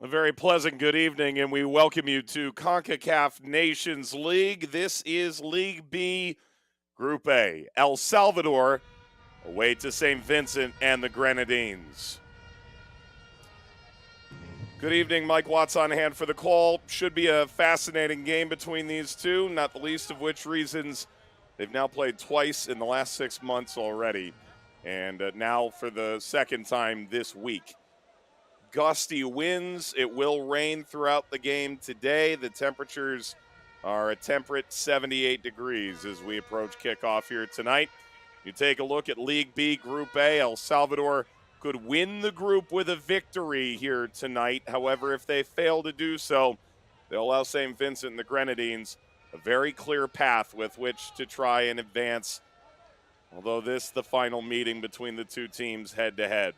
A very pleasant good evening, and we welcome you to Concacaf Nations League. This is League B, Group A. El Salvador away to St. Vincent and the Grenadines. Good evening, Mike Watts on hand for the call. Should be a fascinating game between these two, not the least of which reasons they've now played twice in the last 6 months already, and now for the second time this week. Gusty winds. It will rain throughout the game today. The temperatures are a temperate 78 degrees as we approach kickoff here tonight. You take a look at League B, Group A. El Salvador could win the group with a victory here tonight. However, if they fail to do so, they'll allow St. Vincent and the Grenadines a very clear path with which to try and advance, although this is the final meeting between the two teams head-to-head.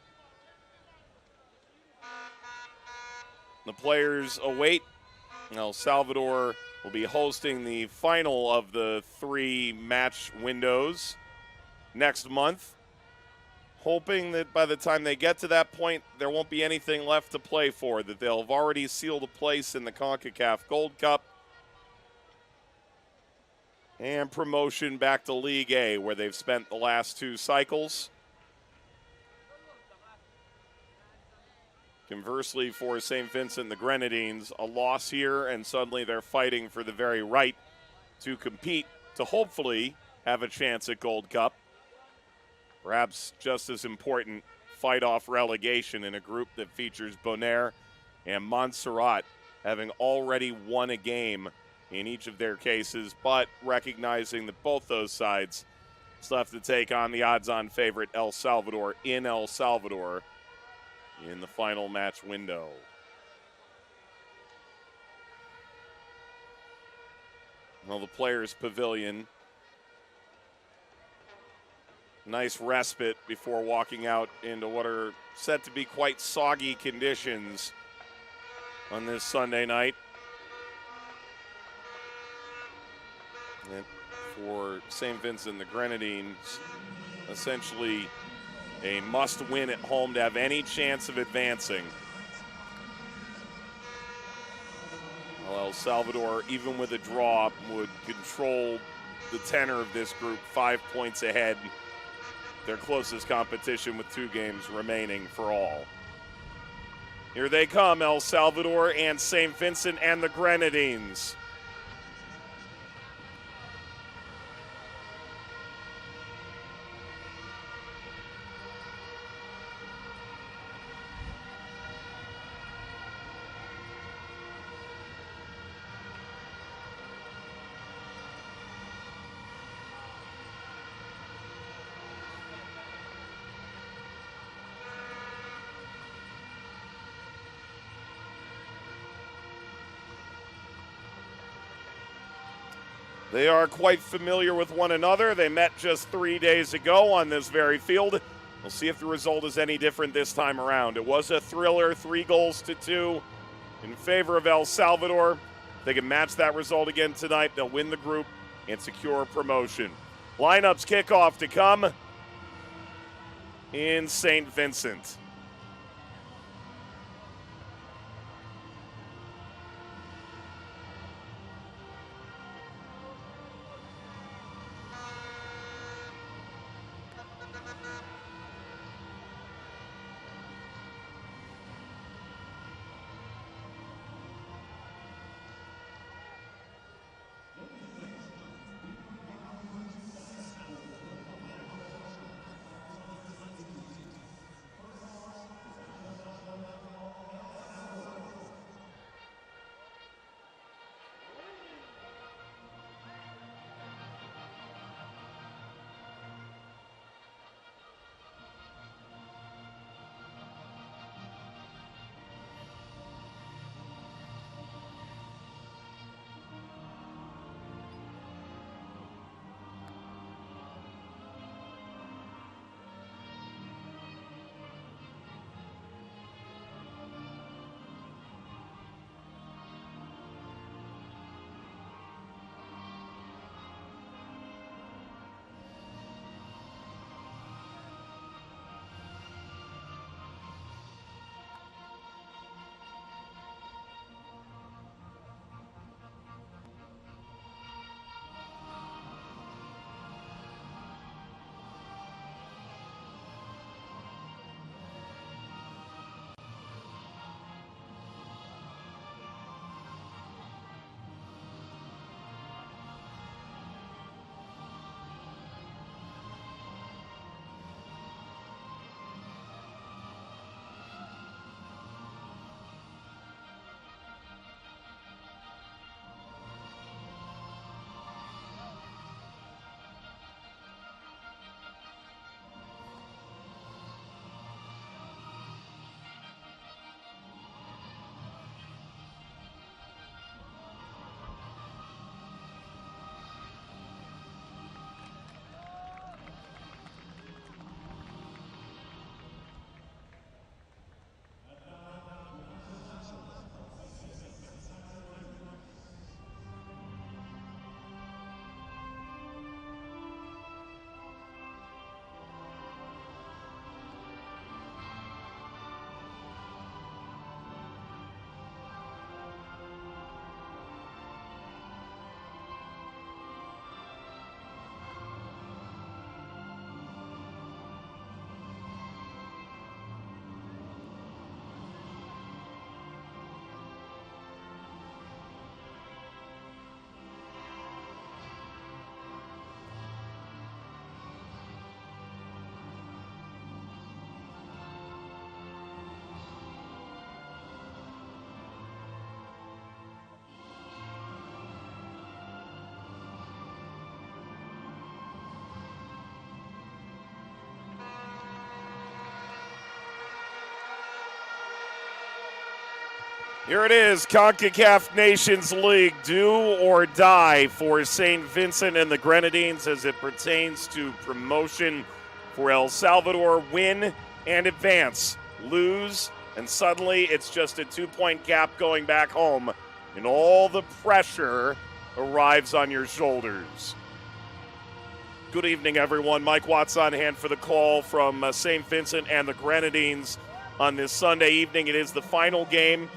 The players await. El Salvador will be hosting the final of the 3 match windows next month, hoping that by the time they get to that point, there won't be anything left to play for, that they'll have already sealed a place in the Concacaf Gold Cup and promotion back to League A, where they've spent the last 2 cycles. Conversely, for St. Vincent and the Grenadines, a loss here, and suddenly they're fighting for the very right to compete to hopefully have a chance at Gold Cup. Perhaps just as important, fight off relegation in a group that features Bonaire and Montserrat having already won a game in each of their cases, but recognizing that both those sides still have to take on the odds-on favorite El Salvador in El Salvador in the final match window. Well, the Players' Pavilion. Nice respite before walking out into what are set to be quite soggy conditions on this Sunday night. And for St. Vincent and the Grenadines, essentially a must-win at home to have any chance of advancing. Well, El Salvador, even with a draw, would control the tenor of this group, 5 points ahead. Their closest competition with 2 games remaining for all. Here they come, El Salvador and St. Vincent and the Grenadines. They are quite familiar with one another. They met just 3 days ago on this very field. We'll see if the result is any different this time around. It was a thriller, 3-2 in favor of El Salvador. If they can match that result again tonight, they'll win the group and secure promotion. Lineups kickoff to come in St. Vincent. Here it is, Concacaf Nations League, do or die for St. Vincent and the Grenadines as it pertains to promotion. For El Salvador, win and advance, lose, and suddenly it's just a 2-point gap going back home, and all the pressure arrives on your shoulders. Good evening, everyone. Mike Watts on hand for the call from St. Vincent and the Grenadines on this Sunday evening. It is the final game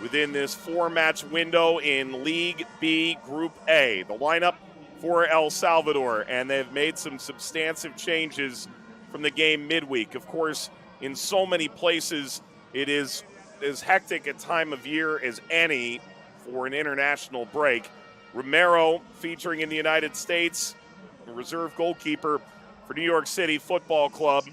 within this 4-match window in League B Group A. The lineup for El Salvador, and they've made some substantive changes from the game midweek. Of course, in so many places, it is as hectic a time of year as any for an international break. Romero, featuring in the United States, the reserve goalkeeper for New York City Football Club,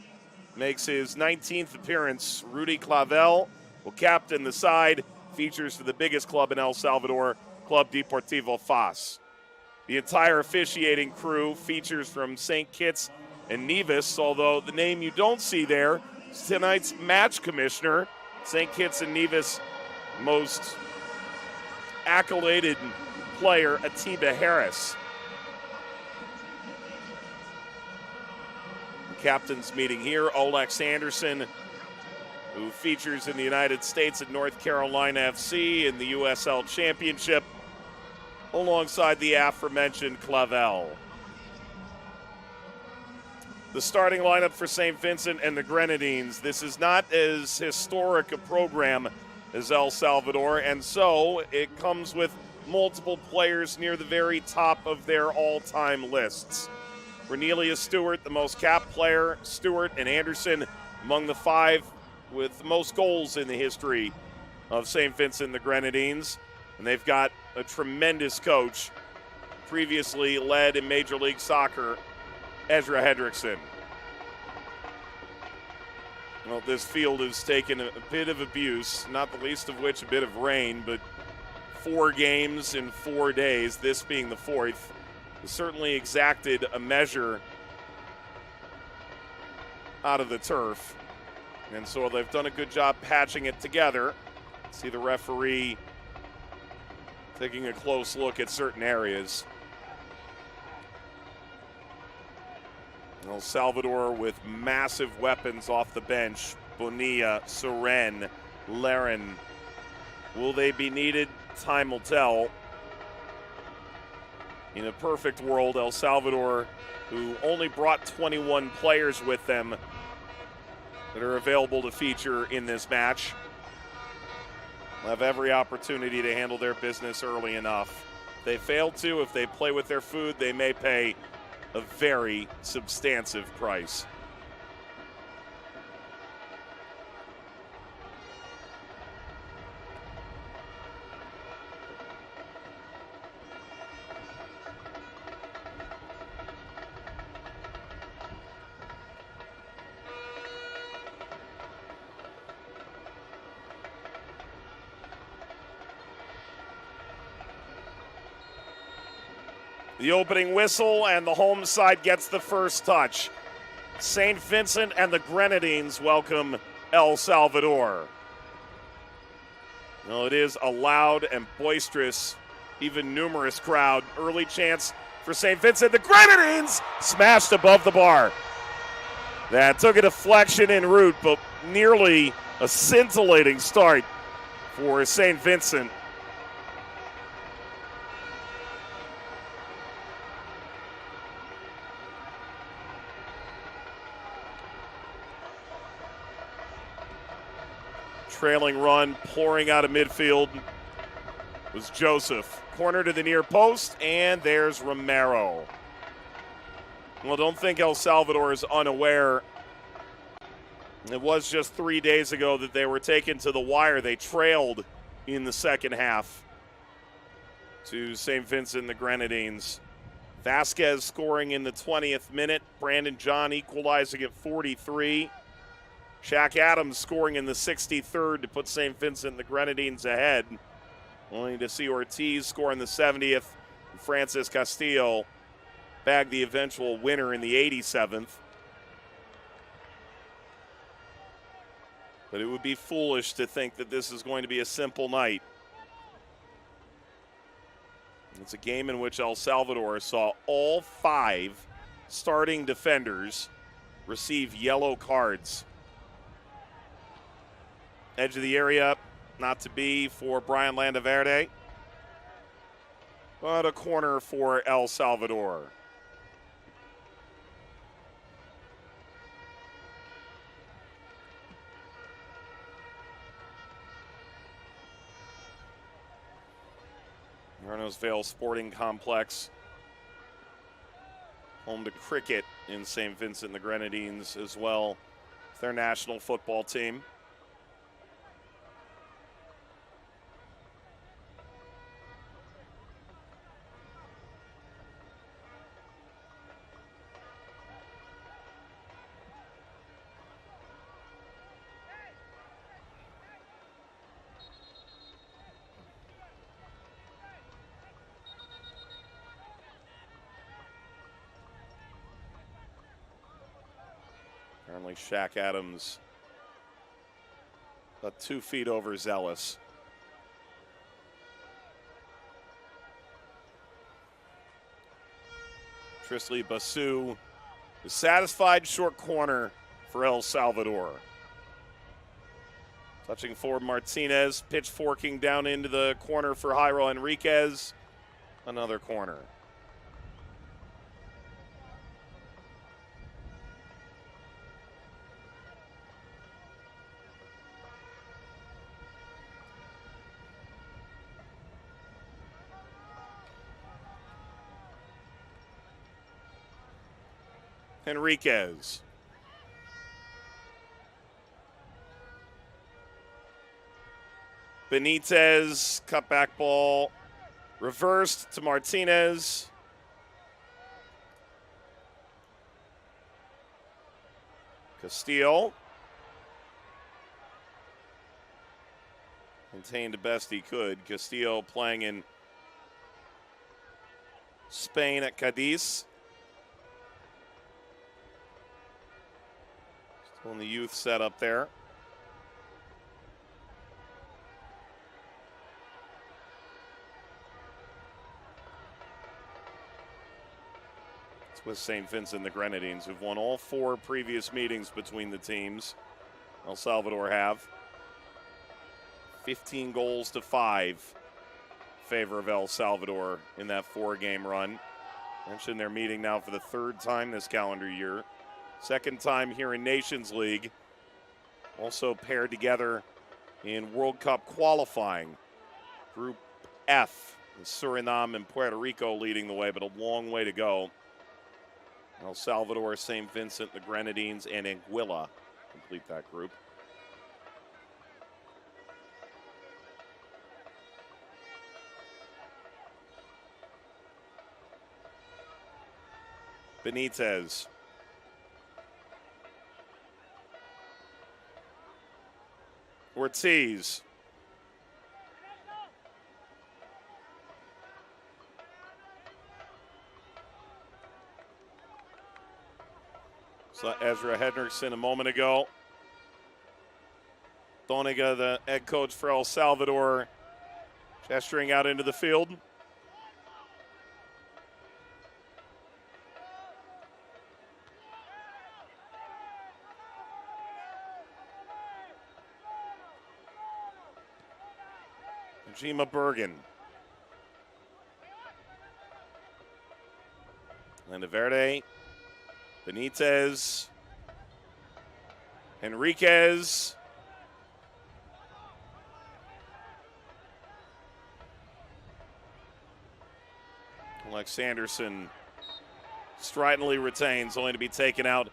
makes his 19th appearance. Rudy Clavel will captain the side, features for the biggest club in El Salvador, Club Deportivo FAS. The entire officiating crew features from St. Kitts and Nevis, although the name you don't see there is tonight's match commissioner, St. Kitts and Nevis most accoladed player, Atiba Harris. The captain's meeting here, Olex Anderson, who features in the United States at North Carolina FC in the USL Championship, alongside the aforementioned Clavel. The starting lineup for St. Vincent and the Grenadines. This is not as historic a program as El Salvador, and so it comes with multiple players near the very top of their all-time lists. Cornelius Stewart, the most capped player. Stewart and Anderson among the 5 with the most goals in the history of St. Vincent and the Grenadines. And they've got a tremendous coach, previously led in Major League Soccer, Ezra Hendrickson. Well, this field has taken a bit of abuse, not the least of which a bit of rain, but 4 games in 4 days, this being the 4th, has certainly exacted a measure out of the turf. And so they've done a good job patching it together. See the referee taking a close look at certain areas. El Salvador with massive weapons off the bench. Bonilla, Soren, Laren. Will they be needed? Time will tell. In a perfect world, El Salvador, who only brought 21 players with them that are available to feature in this match, will have every opportunity to handle their business early enough. If they fail to, if they play with their food, they may pay a very substantive price. The opening whistle, and the home side gets the first touch. St. Vincent and the Grenadines welcome El Salvador. Well, it is a loud and boisterous, even numerous crowd. Early chance for St. Vincent. The Grenadines smashed above the bar. That took a deflection en route, but nearly a scintillating start for St. Vincent. Trailing run, pouring out of midfield was Joseph. Corner to the near post, and there's Romero. Well, don't think El Salvador is unaware. It was just 3 days ago that they were taken to the wire. They trailed in the second half to St. Vincent and the Grenadines. Vasquez scoring in the 20th minute. Brandon John equalizing at 43. Shaq Adams scoring in the 63rd to put St. Vincent and the Grenadines ahead. Only to see Ortiz score in the 70th. And Francis Castillo bag the eventual winner in the 87th. But it would be foolish to think that this is going to be a simple night. It's a game in which El Salvador saw all 5 starting defenders receive yellow cards. Edge of the area, not to be for Brian Landaverde, but a corner for El Salvador. Arnos Vale Sporting Complex, home to cricket in St. Vincent the Grenadines as well. It's their national football team. Apparently Shaq Adams about 2 feet overzealous. Trisley Basu is satisfied, short corner for El Salvador. Touching forward Martinez, pitch forking down into the corner for Jairo Enriquez. Another corner. Enriquez. Benitez, cutback ball, reversed to Martinez. Castillo. Contained the best he could. Castillo playing in Spain at Cadiz. Still in the youth setup there. It's with St. Vincent the Grenadines, who've won all 4 previous meetings between the teams. El Salvador have 15 goals to 5 favor of El Salvador in that 4-game run. Mentioned they're meeting now for the 3rd time this calendar year. 2nd time here in Nations League. Also paired together in World Cup qualifying. Group F, with Suriname and Puerto Rico leading the way, but a long way to go. El Salvador, St. Vincent, the Grenadines, and Anguilla complete that group. Benitez. Ortiz. So Ezra Hedrickson a moment ago. Doniga, the head coach for El Salvador, gesturing out into the field. Jima Bergen. Landaverde. Benitez. Enriquez. Alex Anderson stridently retains, only to be taken out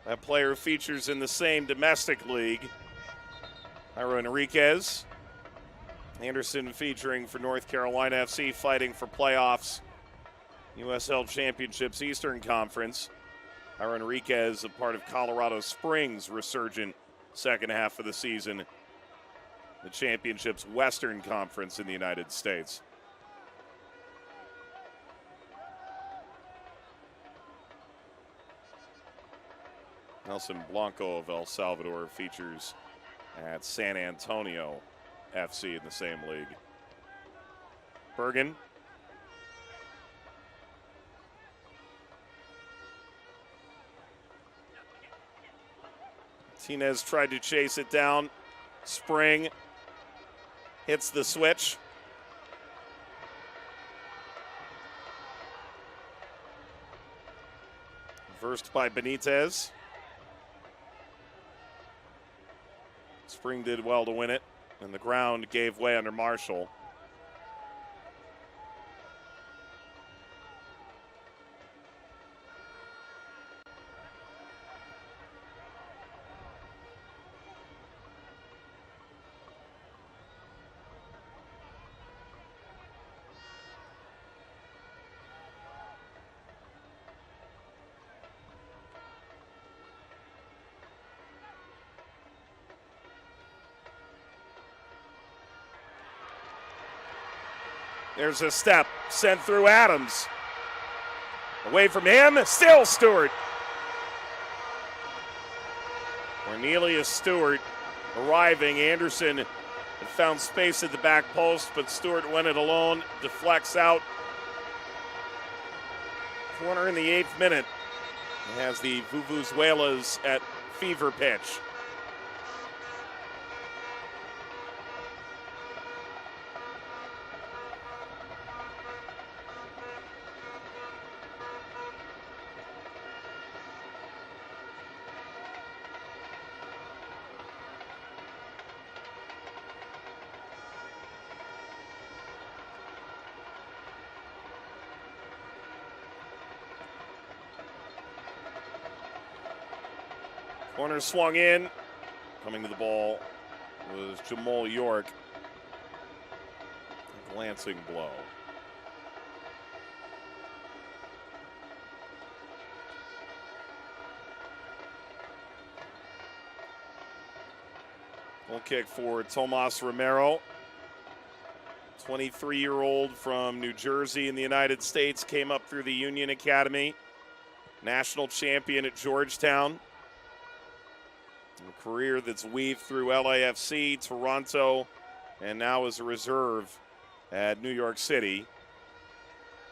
by a player who features in the same domestic league. Jairo Enriquez. Anderson featuring for North Carolina FC, fighting for playoffs. USL Championships Eastern Conference. Jairo Enriquez, a part of Colorado Springs' resurgent second half of the season. The Championships Western Conference in the United States. Nelson Blanco of El Salvador features at San Antonio FC in the same league. Bergen. Martinez tried to chase it down. Spring hits the switch. Reversed by Benitez. Spring did well to win it, and the ground gave way under Marshall. There's a step sent through Adams. Away from him, still Stewart. Cornelius Stewart arriving. Anderson had found space at the back post, but Stewart went it alone, deflects out. Corner in the 8th minute. It has the Vuvuzelas at fever pitch. Corner swung in. Coming to the ball was Jamal York. A glancing blow. Goal kick for Tomas Romero. 23-year-old from New Jersey in the United States. Came up through the Union Academy. National champion at Georgetown. A career that's weaved through LAFC, Toronto, and now as a reserve at New York City.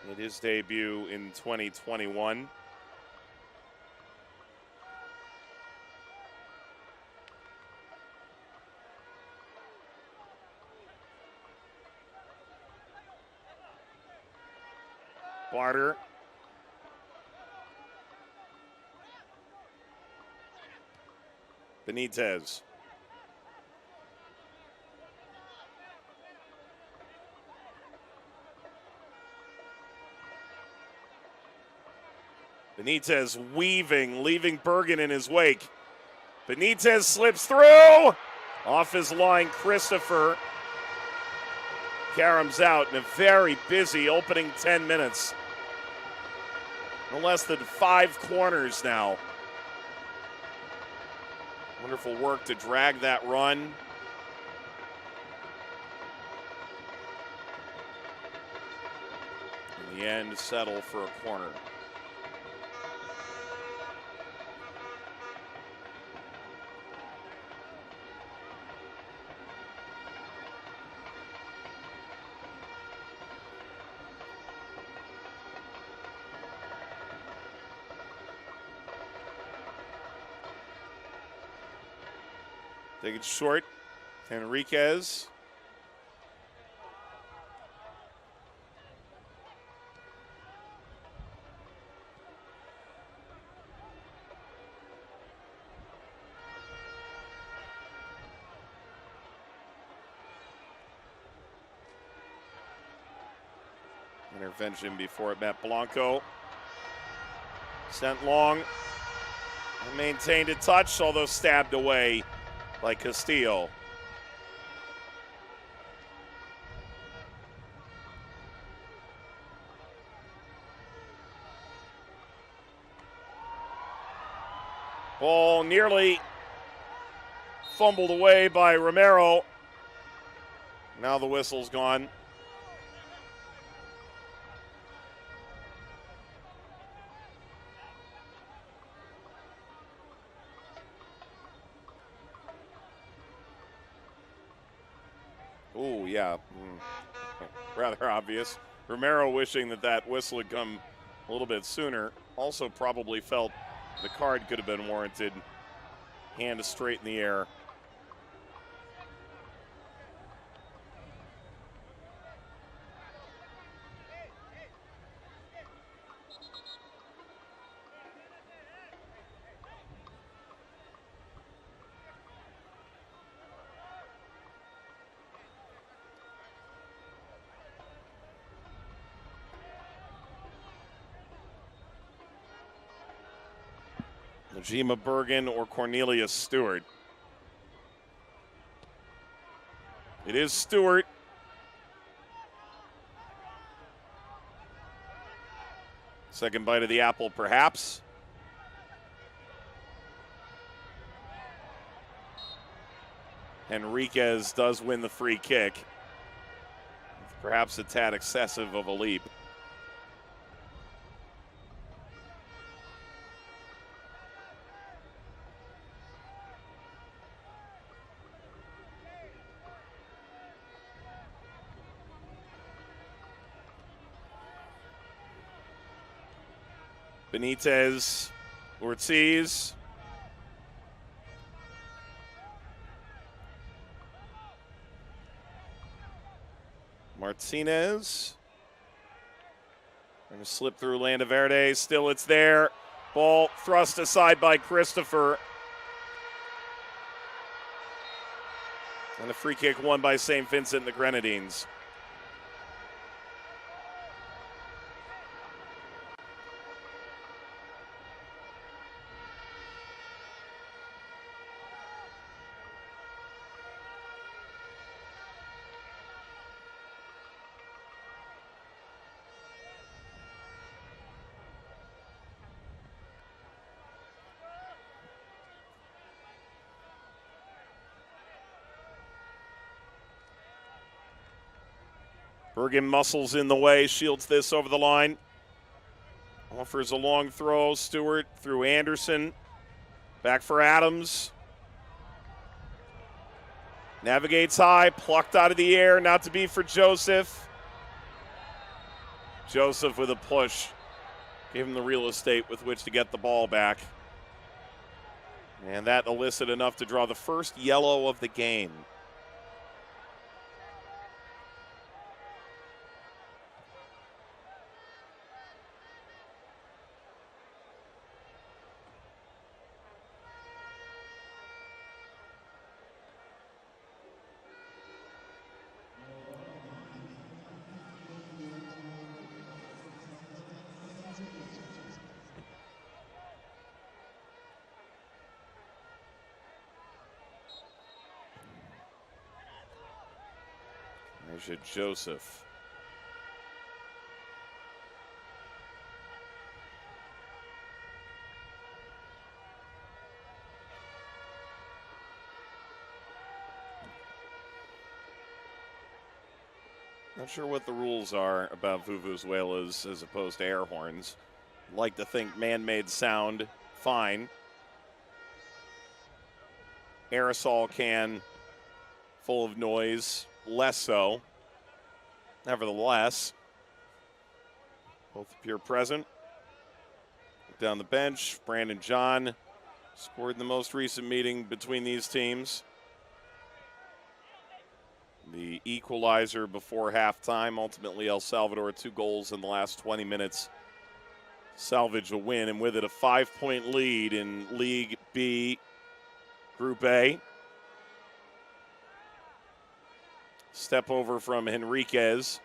Made his debut in 2021. Barter. Benitez. Benitez weaving, leaving Bergen in his wake. Benitez slips through. Off his line, Christopher. Karam's out in a very busy opening 10 minutes. No less than 5 corners now. Wonderful work to drag that run. In the end, settle for a corner. Take it short. Henriquez. Intervention before it met Blanco. Sent long. And maintained a touch, although stabbed away by Castillo. Ball nearly fumbled away by Romero. Now the whistle's gone. Oh, yeah. Rather obvious. Romero wishing that whistle had come a little bit sooner. Also probably felt the card could have been warranted. Hand straight in the air. Najima Bergen or Cornelius Stewart. It is Stewart. Second bite of the apple, perhaps. Henriquez does win the free kick. Perhaps a tad excessive of a leap. Benitez, Ortiz. Martinez. Going to slip through Landaverde. Still it's there. Ball thrust aside by Christopher. And a free kick won by St. Vincent the Grenadines. Bergen muscles in the way, shields this over the line. Offers a long throw. Stewart through Anderson. Back for Adams. Navigates high, plucked out of the air, not to be for Joseph. Joseph with a push. Gave him the real estate with which to get the ball back. And that elicited enough to draw the first yellow of the game. There's Joseph. Not sure what the rules are about vuvuzelas as opposed to air horns. Like to think man-made sound, fine. Aerosol can, full of noise, less so. Nevertheless, both appear present. Down the bench, Brandon John scored in the most recent meeting between these teams. The equalizer before halftime. Ultimately, El Salvador 2 goals in the last 20 minutes. Salvage a win, and with it a 5-point lead in League B, Group A. Step over from Henriquez.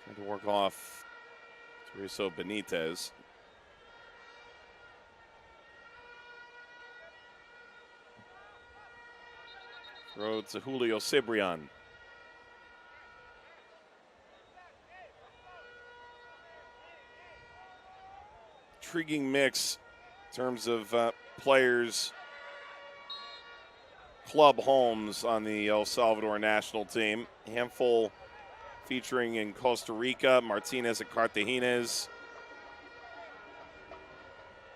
Trying to work off Teresa Benitez. Throw to Julio Cibrian. Intriguing mix in terms of players, club homes on the El Salvador national team. A handful featuring in Costa Rica, Martinez at Cartaginés,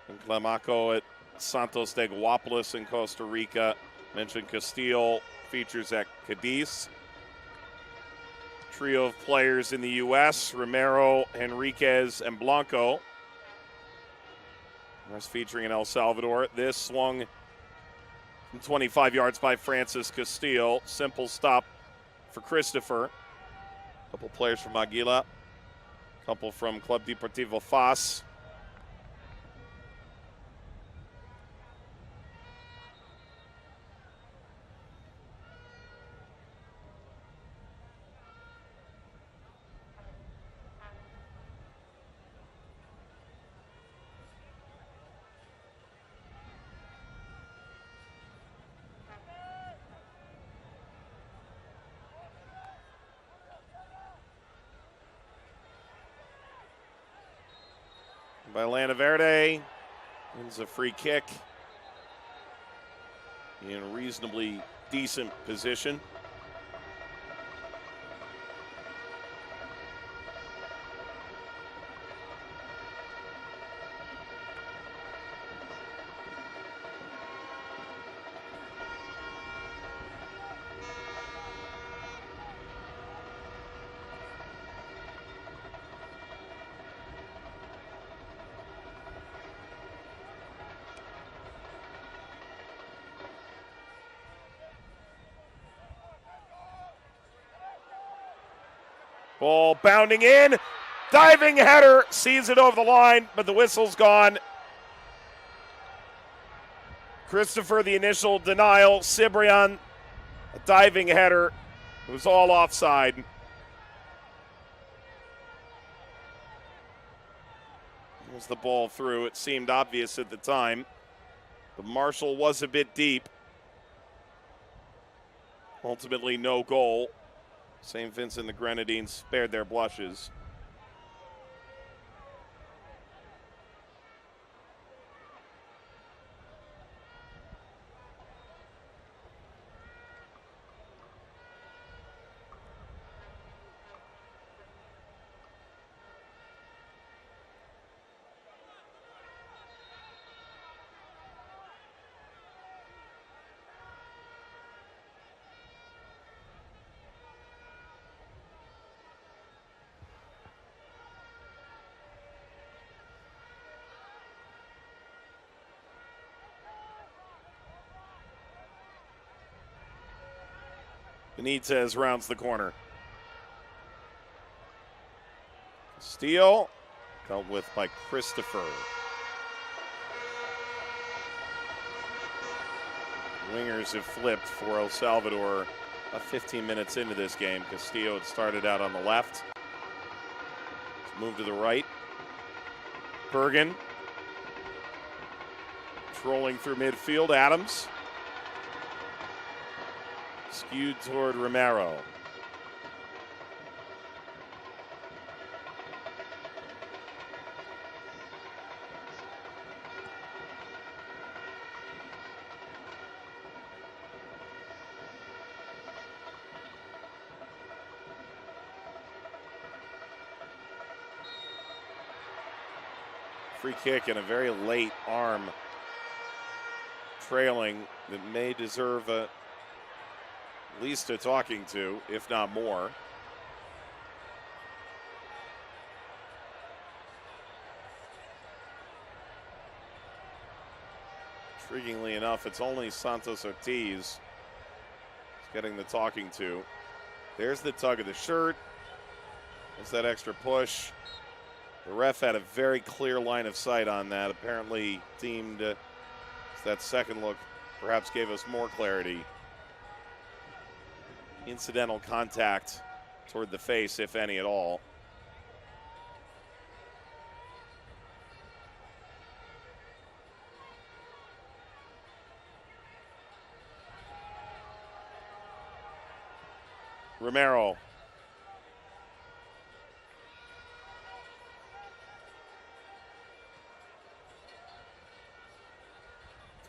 and Clamaco at Santos de Guapolis in Costa Rica. Mentioned Castillo features at Cadiz. Trio of players in the U.S., Romero, Henriquez, and Blanco. The rest featuring in El Salvador. This swung from 25 yards by Francis Castillo. Simple stop for Christopher. A couple players from Aguila. A couple from Club Deportivo Fas. By Lanaverde, wins a free kick in a reasonably decent position. Ball bounding in, diving header, sees it over the line, but the whistle's gone. Christopher, the initial denial. Cibrian, a diving header. It was all offside. Was the ball through? It seemed obvious at the time. But Marshall was a bit deep. Ultimately, no goal. St. Vincent the Grenadines spared their blushes. Benitez rounds the corner. Steele dealt with by Christopher. Wingers have flipped for El Salvador about 15 minutes into this game. Castillo had started out on the left. Moved to the right. Bergen trolling through midfield. Adams skewed toward Romero. Free kick and a very late arm trailing that may deserve at least a talking to, if not more. Intriguingly enough, it's only Santos Ortiz getting the talking to. There's the tug of the shirt. There's that extra push. The ref had a very clear line of sight on that. Apparently deemed that second look perhaps gave us more clarity. Incidental contact toward the face, if any at all. Romero.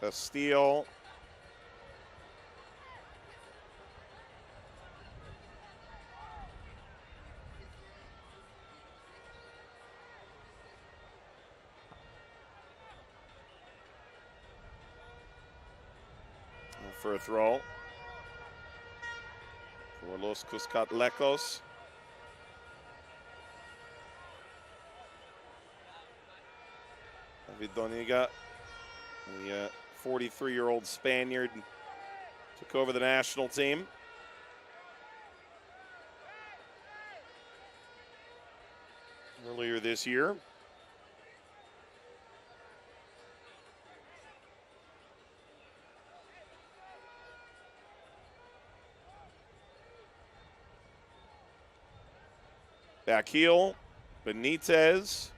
Castillo. For a throw. Los Cuscatlecos. David Doniga, the 43-year-old Spaniard, took over the national team. Earlier this year. Back heel, Benitez.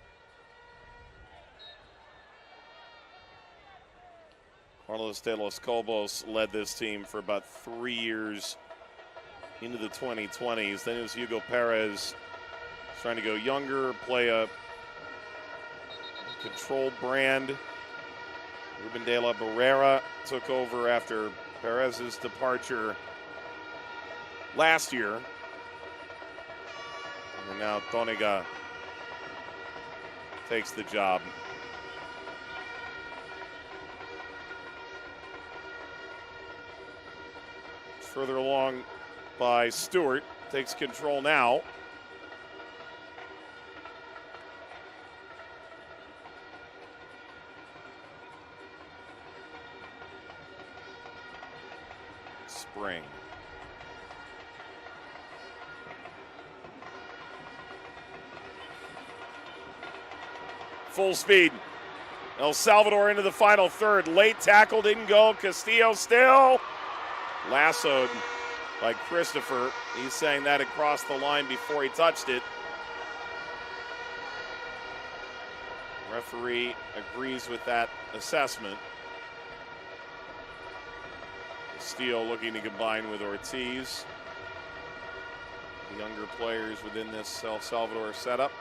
Carlos de los Cobos led this team for about 3 years into the 2020s. Then it was Hugo Perez trying to go younger, play a controlled brand. Ruben de la Barrera took over after Perez's departure last year. And now Doniga takes the job. Further along by Stewart, takes control now. Spring. Full speed. El Salvador into the final third. Late tackle, didn't go. Castillo still lassoed by Christopher. He's saying that it crossed the line before he touched it. Referee agrees with that assessment. Castillo looking to combine with Ortiz, the younger players within this El Salvador setup.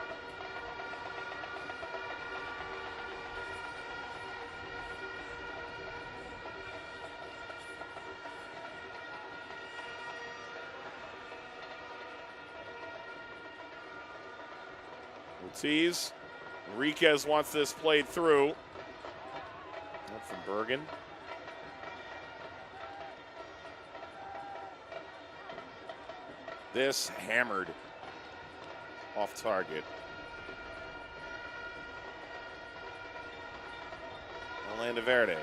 Ortiz, Enriquez wants this played through. Up from Bergen. This hammered off target. Orlando Verde.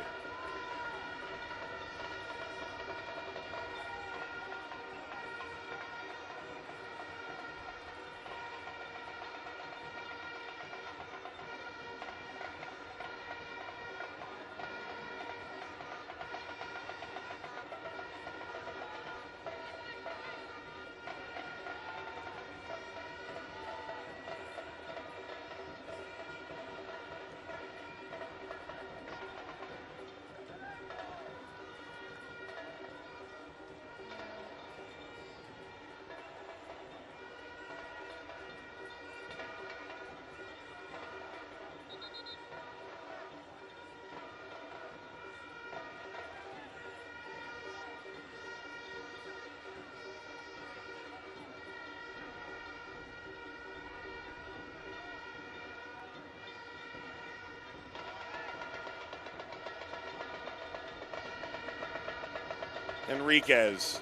Enriquez.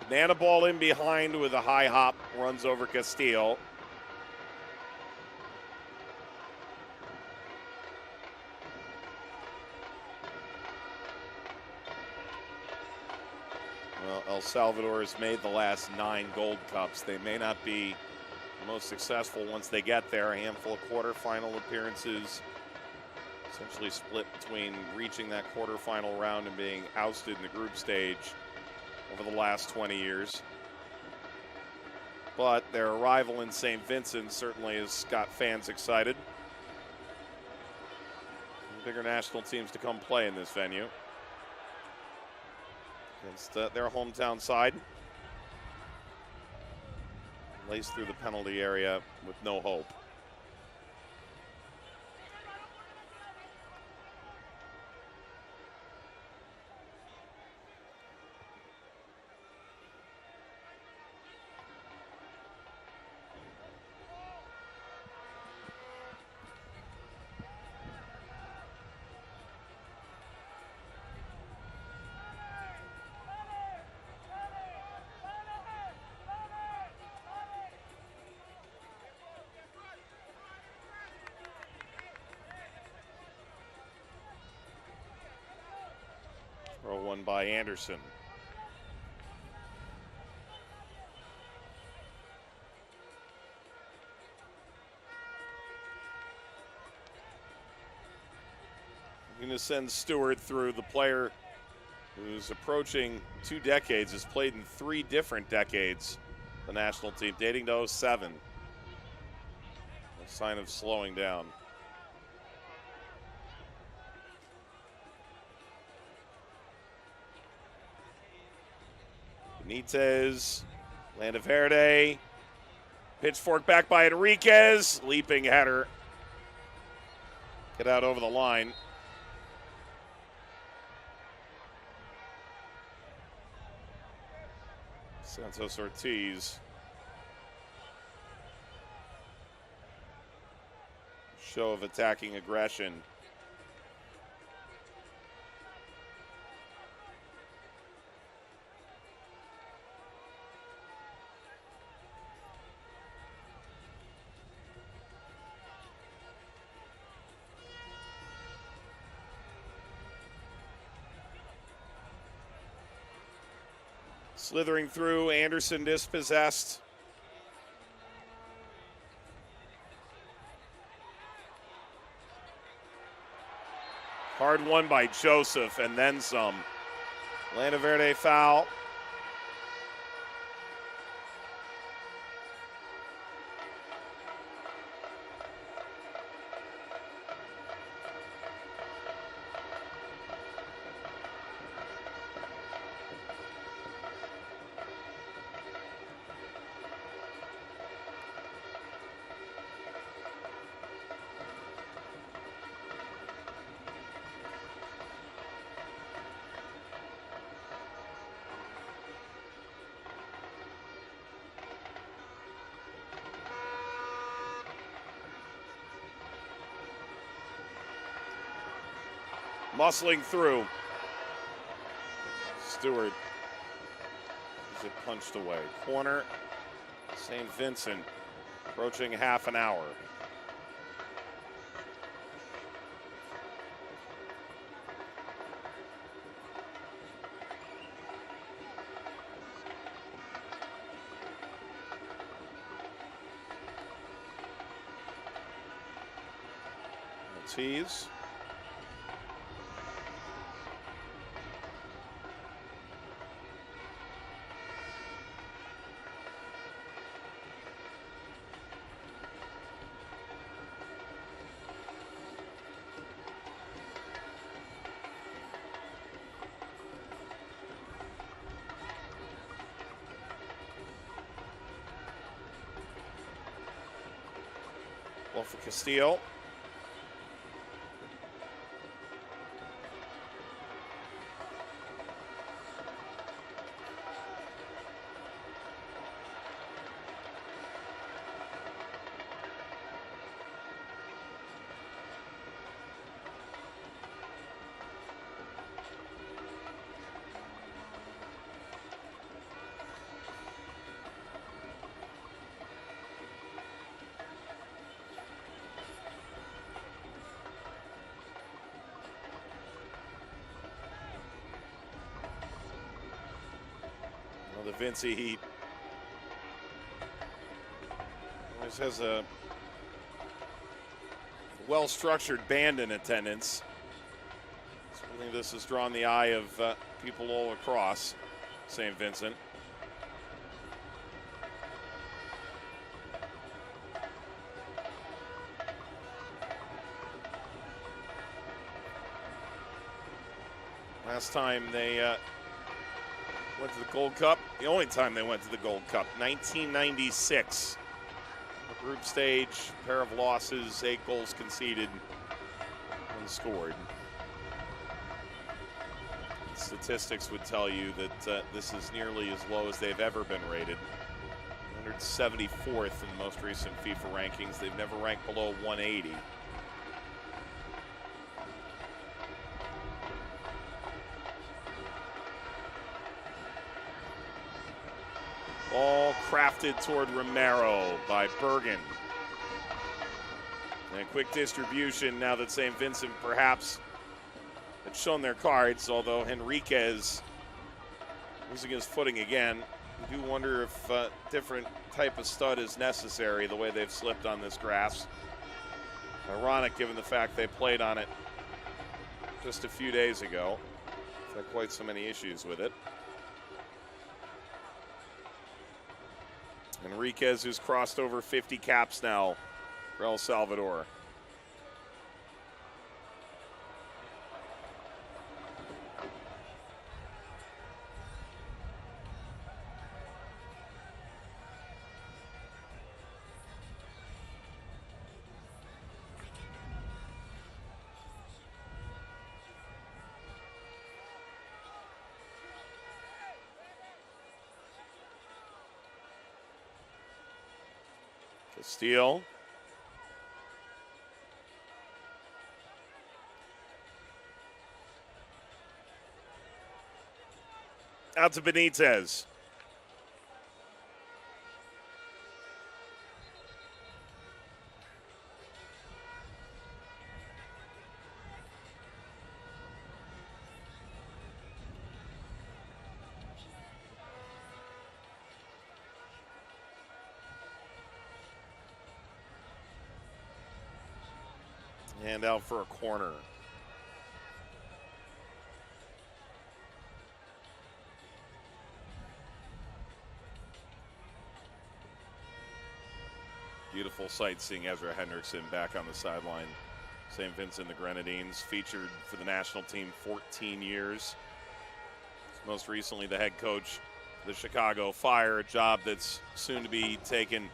Banana ball in behind with a high hop, runs over Castillo. Well, El Salvador has made the last 9 Gold Cups. They may not be the most successful once they get there. A handful of quarterfinal appearances, essentially split between reaching that quarterfinal round and being ousted in the group stage over the last 20 years. But their arrival in St. Vincent certainly has got fans excited. Bigger national teams to come play in this venue against their hometown side. Laced through the penalty area with no hope. by Anderson. I'm going to send Stewart through, the player who's approaching 2 decades, has played in 3 different decades, the national team, dating to 07. No sign of slowing down. Benitez, Landaverde, pitchfork back by Enriquez, leaping header. Get out over the line. Santos Ortiz. Show of attacking aggression. Slithering through, Anderson dispossessed. Hard won by Joseph, and then some. Landaverde foul. Muscling through. Stewart is it punched away. Corner, St. Vincent, approaching half an hour. Ortiz. Well, for Castillo. The Vinci Heat always has a well-structured band in attendance. Certainly this has drawn the eye of people all across St. Vincent. Last time they went to the Gold Cup, the only time they went to the Gold Cup, 1996. The group stage, pair of losses, 8 goals conceded, unscored. Statistics would tell you that this is nearly as low as they've ever been rated. 174th in the most recent FIFA rankings. They've never ranked below 180. Ball crafted toward Romero by Bergen. And quick distribution now that St. Vincent perhaps had shown their cards, although Henriquez losing his footing again. You do wonder if different type of stud is necessary the way they've slipped on this grass. Ironic given the fact they played on it just a few days ago. Had quite so many issues with it. Enriquez, who's crossed over 50 caps now for El Salvador. Steele. Out to Benitez. And out for a corner. Beautiful sight seeing Ezra Hendrickson back on the sideline. St. Vincent the Grenadines, featured for the national team 14 years. Most recently the head coach of the Chicago Fire, a job that's soon to be taken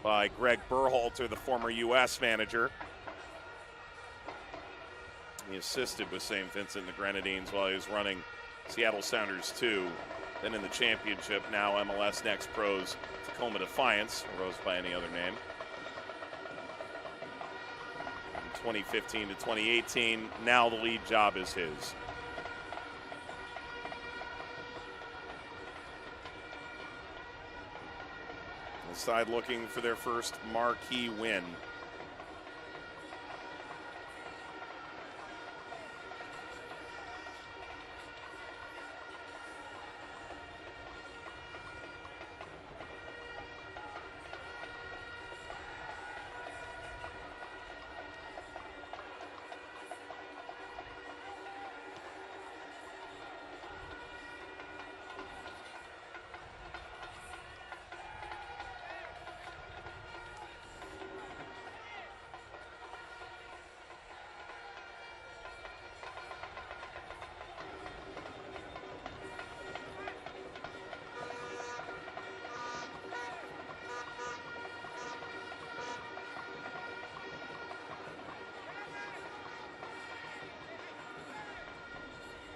by Greg Berhalter, the former U.S. manager. He assisted with St. Vincent the Grenadines while he was running Seattle Sounders 2. Then in the championship, now MLS Next Pro's Tacoma Defiance, or goes by any other name. From 2015 to 2018, now the lead job is his. The side looking for their first marquee win.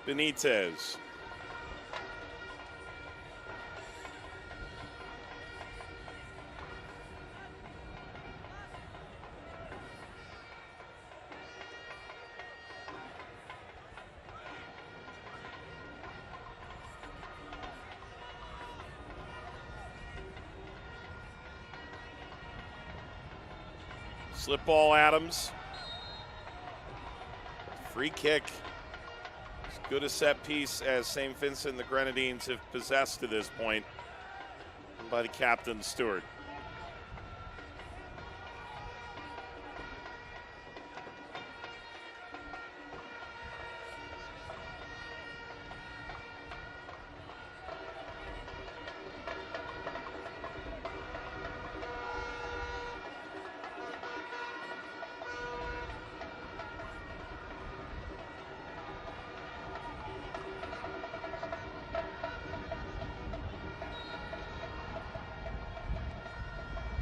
Benitez. Slip ball, Adams. Free kick. As good a set piece as St. Vincent the Grenadines have possessed to this point by the captain, Stewart.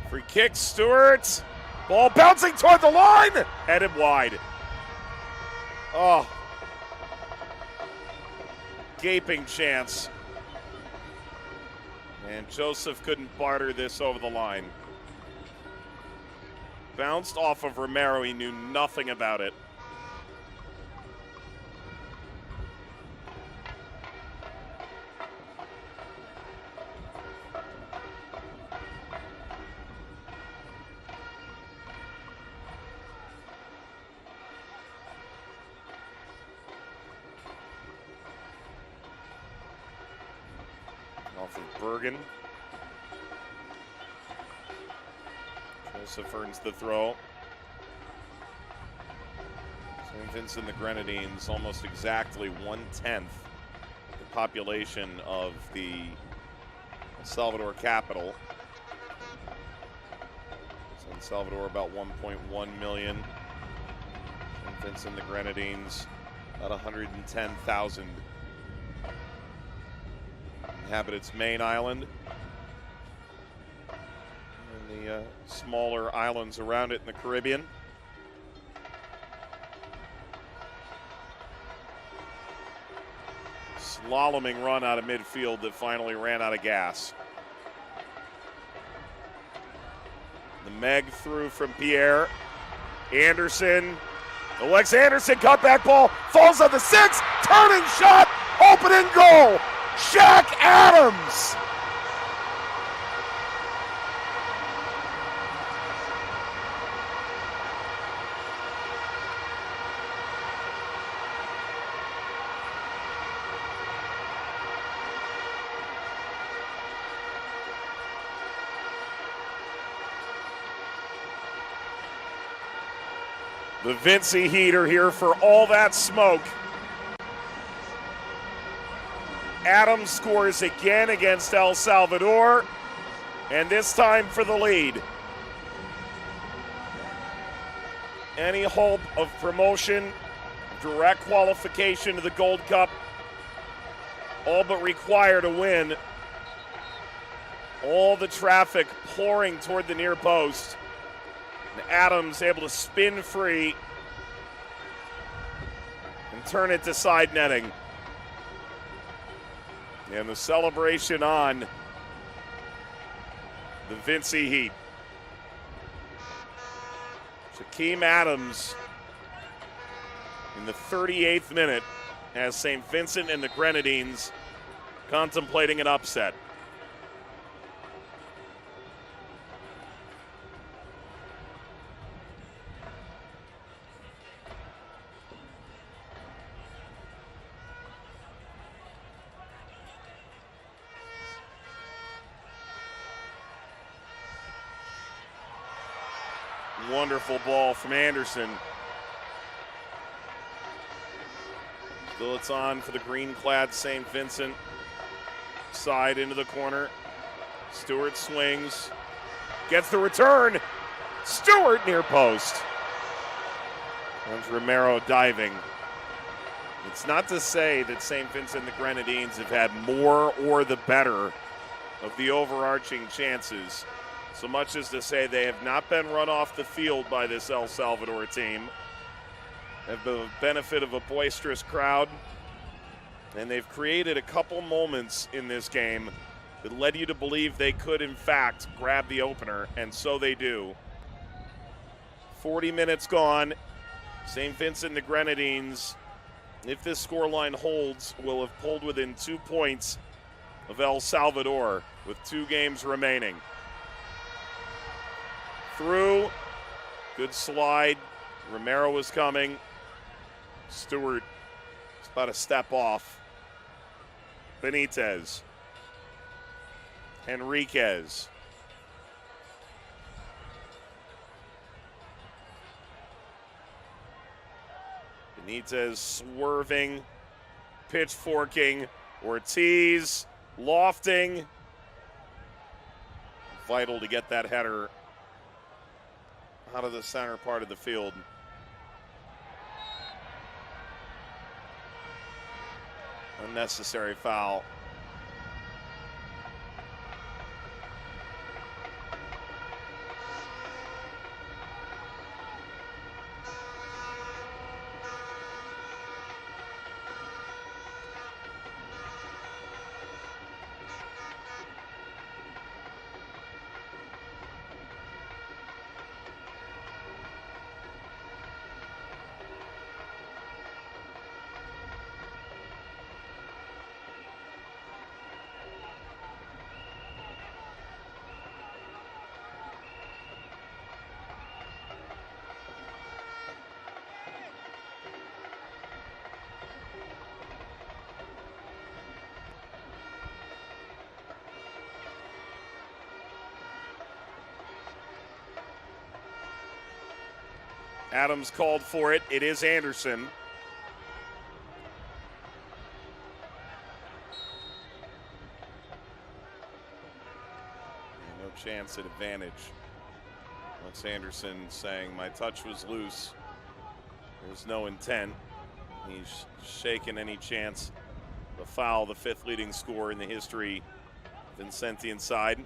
Free kick, Stewart. Ball bouncing toward the line. Headed wide. Oh. Gaping chance. And Joseph couldn't barter this over the line. Bounced off of Romero. He knew nothing about it. Off of Bergen. Joseph earns the throw. St. Vincent the Grenadines, almost exactly 1/10 the population of the Salvador capital. San Salvador about 1.1 million. St. Vincent the Grenadines about 110,000 inhabit its main island. And the smaller islands around it in the Caribbean. Slaloming run out of midfield that finally ran out of gas. The Meg through from Pierre. Anderson. Alex Anderson, cutback ball, falls on the 6, turning shot, opening goal. Shaq Adams. The Vincey Heat are here for all that smoke. Adams scores again against El Salvador, and this time for the lead. Any hope of promotion, direct qualification to the Gold Cup, all but required a win. All the traffic pouring toward the near post. And Adams able to spin free and turn it to side netting. And the celebration on the Vincey Heat. Shaquem Adams in the 38th minute has St. Vincent and the Grenadines contemplating an upset. Wonderful ball from Anderson. Still it's on for the green-clad St. Vincent. Side into the corner. Stewart swings. Gets the return. Stewart near post. And Romero diving. It's not to say that St. Vincent and the Grenadines have had more or the better of the overarching chances. So much as to say they have not been run off the field by this El Salvador team. Have the benefit of a boisterous crowd. And they've created a couple moments in this game that led you to believe they could, in fact, grab the opener, and so they do. 40 minutes gone. St. Vincent and the Grenadines, if this scoreline holds, will have pulled within 2 points of El Salvador with 2 games remaining. Through, good slide. Romero was coming. Stewart is about a step off. Benitez. Henriquez. Benitez swerving, pitchforking. Ortiz lofting. Vital to get that header out of the center part of the field. Unnecessary foul. Adams called for it. It is Anderson. No chance at advantage. Once Anderson saying my touch was loose. There's no intent. He's shaken any chance to foul the 5th leading scorer in the history. Vincentian side.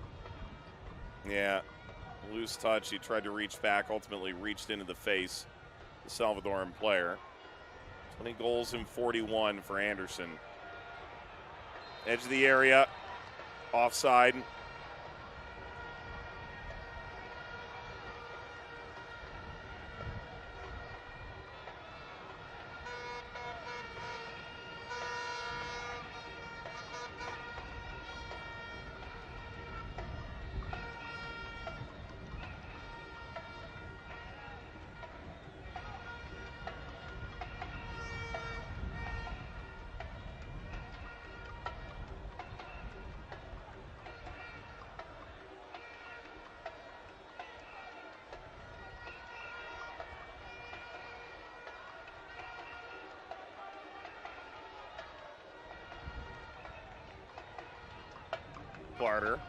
Yeah, loose touch. He tried to reach back, ultimately reached into the face. The Salvadoran player. 20 goals in 41 for Anderson. Edge of the area. Offside. Barter.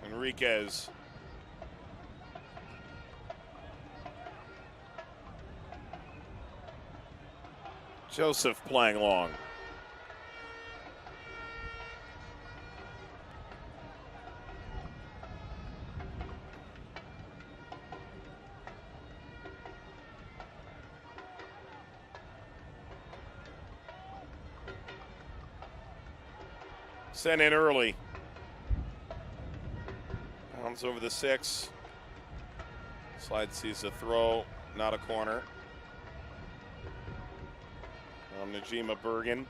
Enriquez. Joseph playing long. Sent in early. Bounds over the 6. Slide sees a throw, not a corner. Najima Bergen.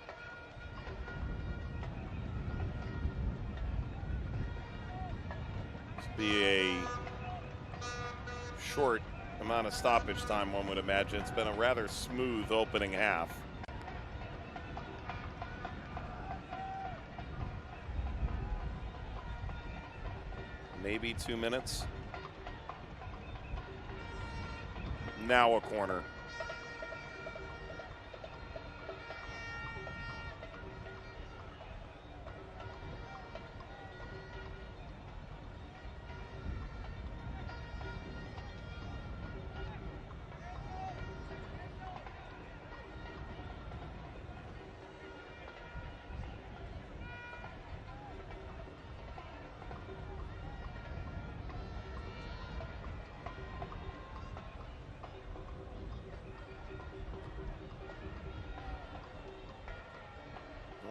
This will be a short amount of stoppage time, one would imagine. It's been a rather smooth opening half. Maybe 2 minutes. Now a corner.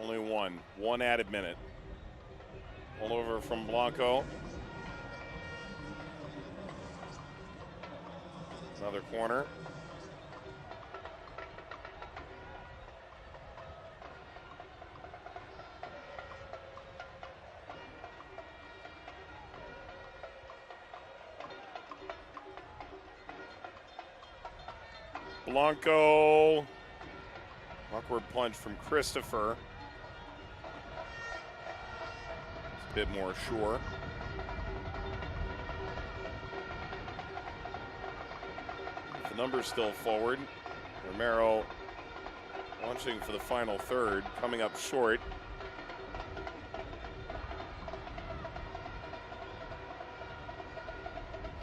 Only one added minute. All over from Blanco. Another corner. Blanco. Awkward punch from Christopher. A bit more sure. The number's still forward. Romero launching for the final third, coming up short.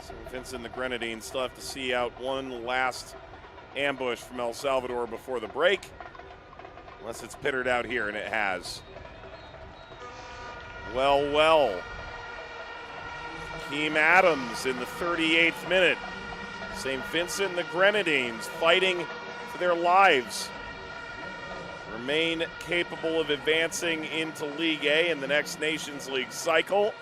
So Vincent the Grenadines still have to see out one last ambush from El Salvador before the break, unless it's pittered out here, and it has. Well. Keem Adams in the 38th minute. St. Vincent and the Grenadines fighting for their lives. Remain capable of advancing into League A in the next Nations League cycle.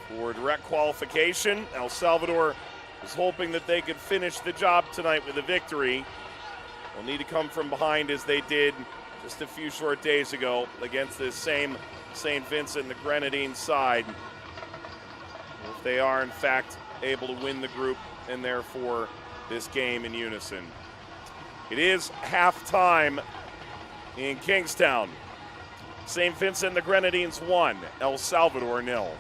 For direct qualification, El Salvador was hoping that they could finish the job tonight with a victory. They'll need to come from behind as they did just a few short days ago against this same St. Vincent and the Grenadines side. If they are, in fact, able to win the group and therefore this game in unison. It is halftime in Kingstown. St. Vincent the Grenadines 1, El Salvador 0.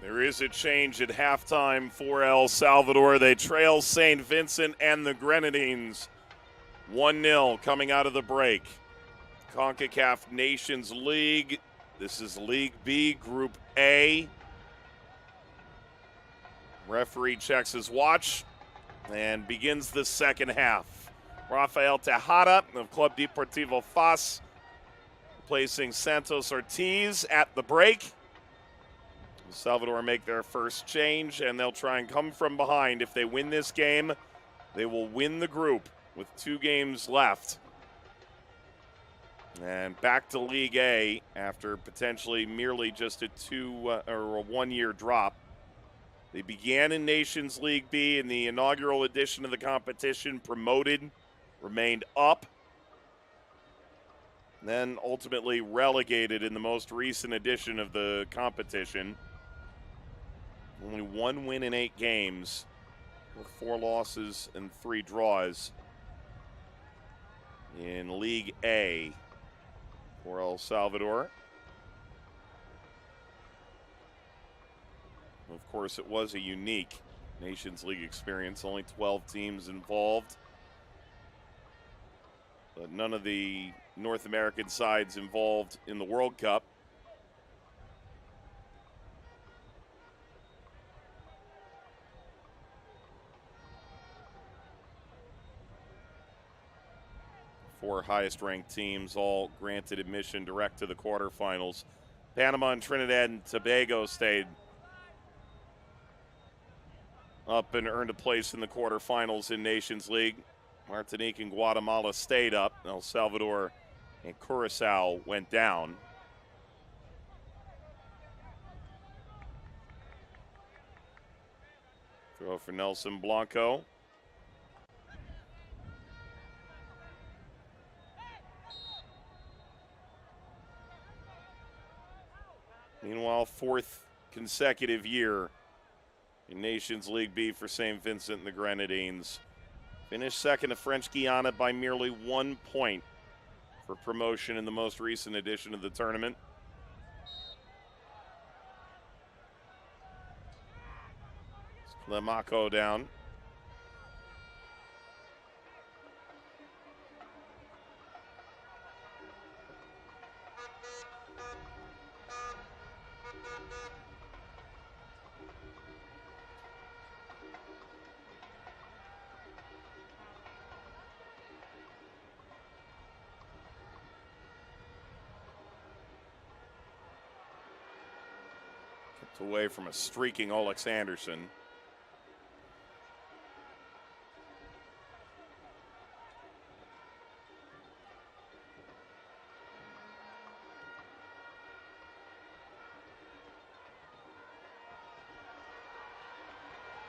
There is a change at halftime for El Salvador. They trail St. Vincent and the Grenadines 1-0 coming out of the break. Concacaf Nations League. This is League B, Group A. Referee checks his watch and begins the second half. Rafael Tejada of Club Deportivo FAS replacing Santos Ortiz at the break. El Salvador make their first change, and they'll try and come from behind. If they win this game, they will win the group with 2 games left. And back to League A after potentially merely just a 1-year drop. They began in Nations League B in the inaugural edition of the competition, promoted, remained up, then ultimately relegated in the most recent edition of the competition. Only 1 win in 8 games, with 4 losses and 3 draws in League A for El Salvador. Of course, it was a unique Nations League experience. Only 12 teams involved. But none of the North American sides involved in the World Cup. Four highest-ranked teams all granted admission direct to the quarterfinals. Panama and Trinidad and Tobago stayed up and earned a place in the quarterfinals in Nations League. Martinique and Guatemala stayed up. El Salvador and Curacao went down. Throw for Nelson Blanco. Meanwhile, fourth consecutive year in Nations League B for St. Vincent and the Grenadines. Finished second to French Guiana by merely 1 point for promotion in the most recent edition of the tournament. Lemaco down. Away from a streaking Olex Anderson.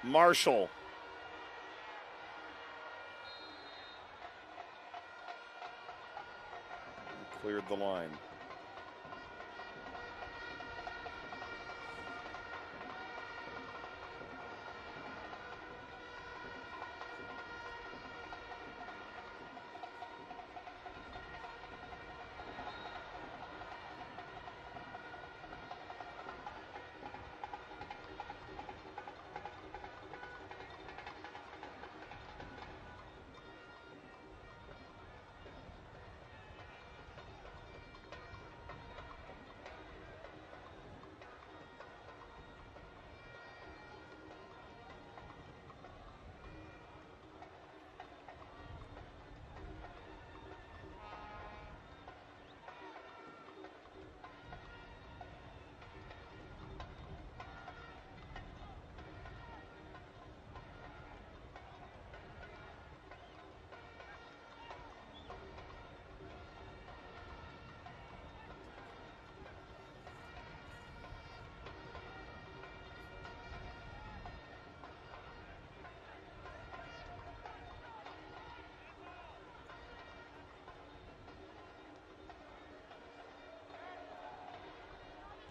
Marshall. Cleared the line.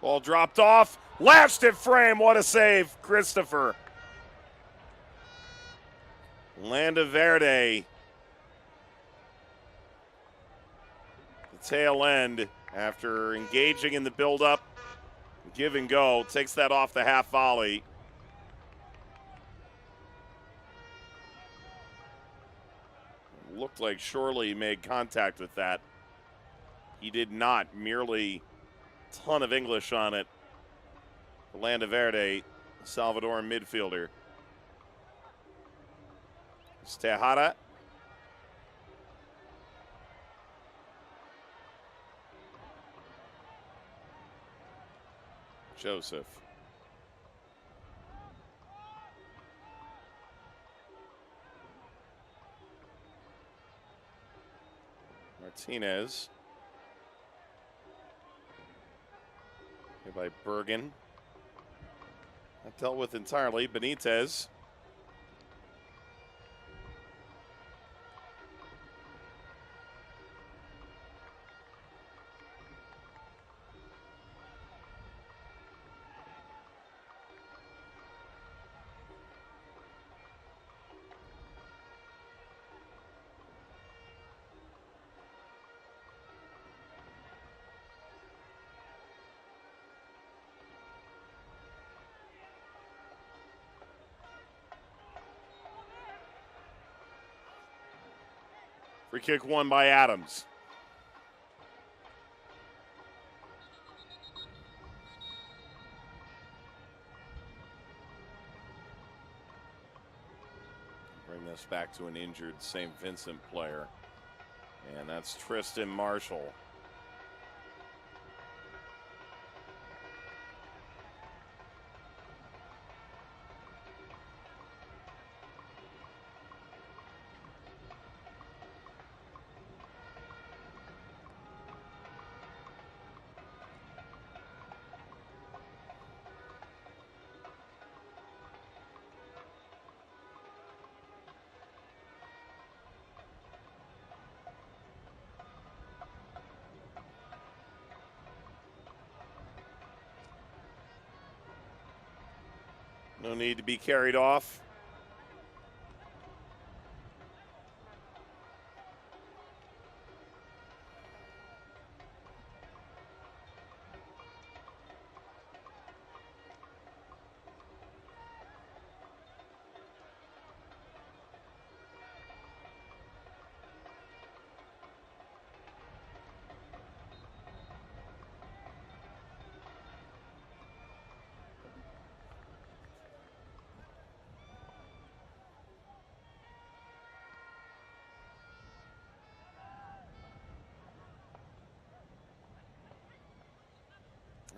Ball dropped off. Lashed it frame. What a save, Christopher. Landaverde. The tail end after engaging in the build-up. Give and go. Takes that off the half volley. Looked like Shorley made contact with that. He did not. Merely ton of English on it. Landaverde, Salvadoran midfielder. It's Tejada. Joseph. Martinez. Here by Bergen. Not dealt with entirely. Benitez. Free kick won by Adams. Bring this back to an injured St. Vincent player. And that's Tristan Marshall. No need to be carried off.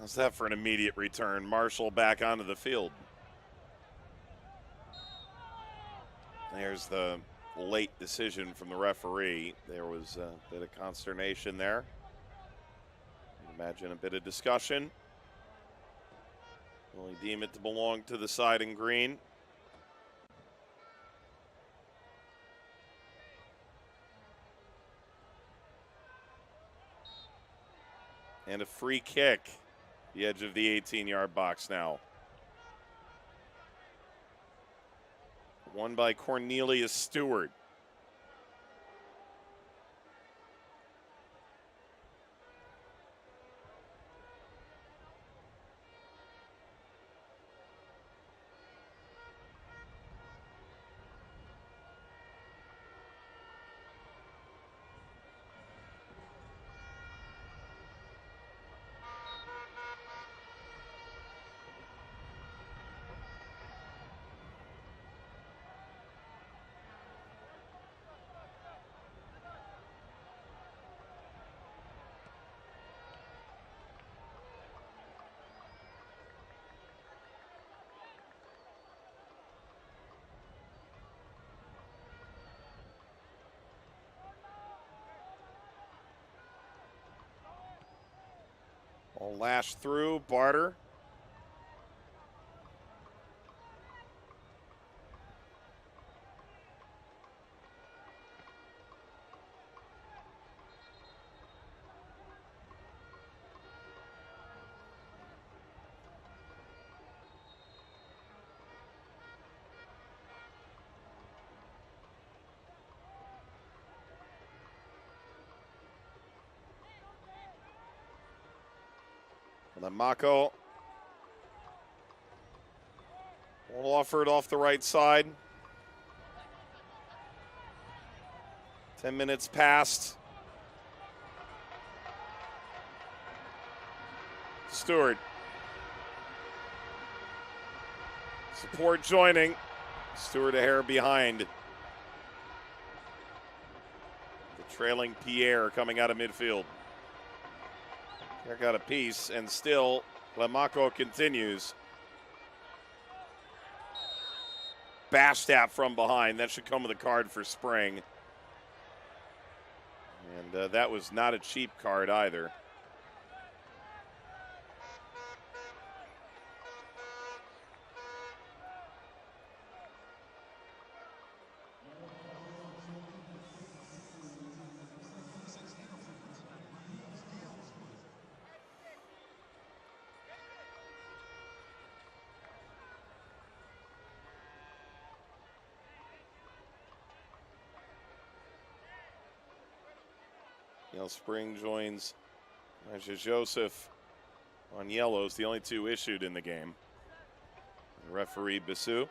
How's that for an immediate return? Marshall back onto the field. There's the late decision from the referee. There was a bit of consternation there. Imagine a bit of discussion. Will he deem it to belong to the side in green? And a free kick. The edge of the 18-yard box now. Won by Cornelius Stewart. All lashed through, Barter. Mako will offer it off the right side. 10 minutes passed. Stewart. Support joining. Stewart a hair behind. The trailing Pierre coming out of midfield. Pierre got a piece, and still Lamaco continues. Bashed at from behind. That should come with a card for Spring. And that was not a cheap card either. Spring joins Joseph on yellows, the only two issued in the game. The referee Bissou.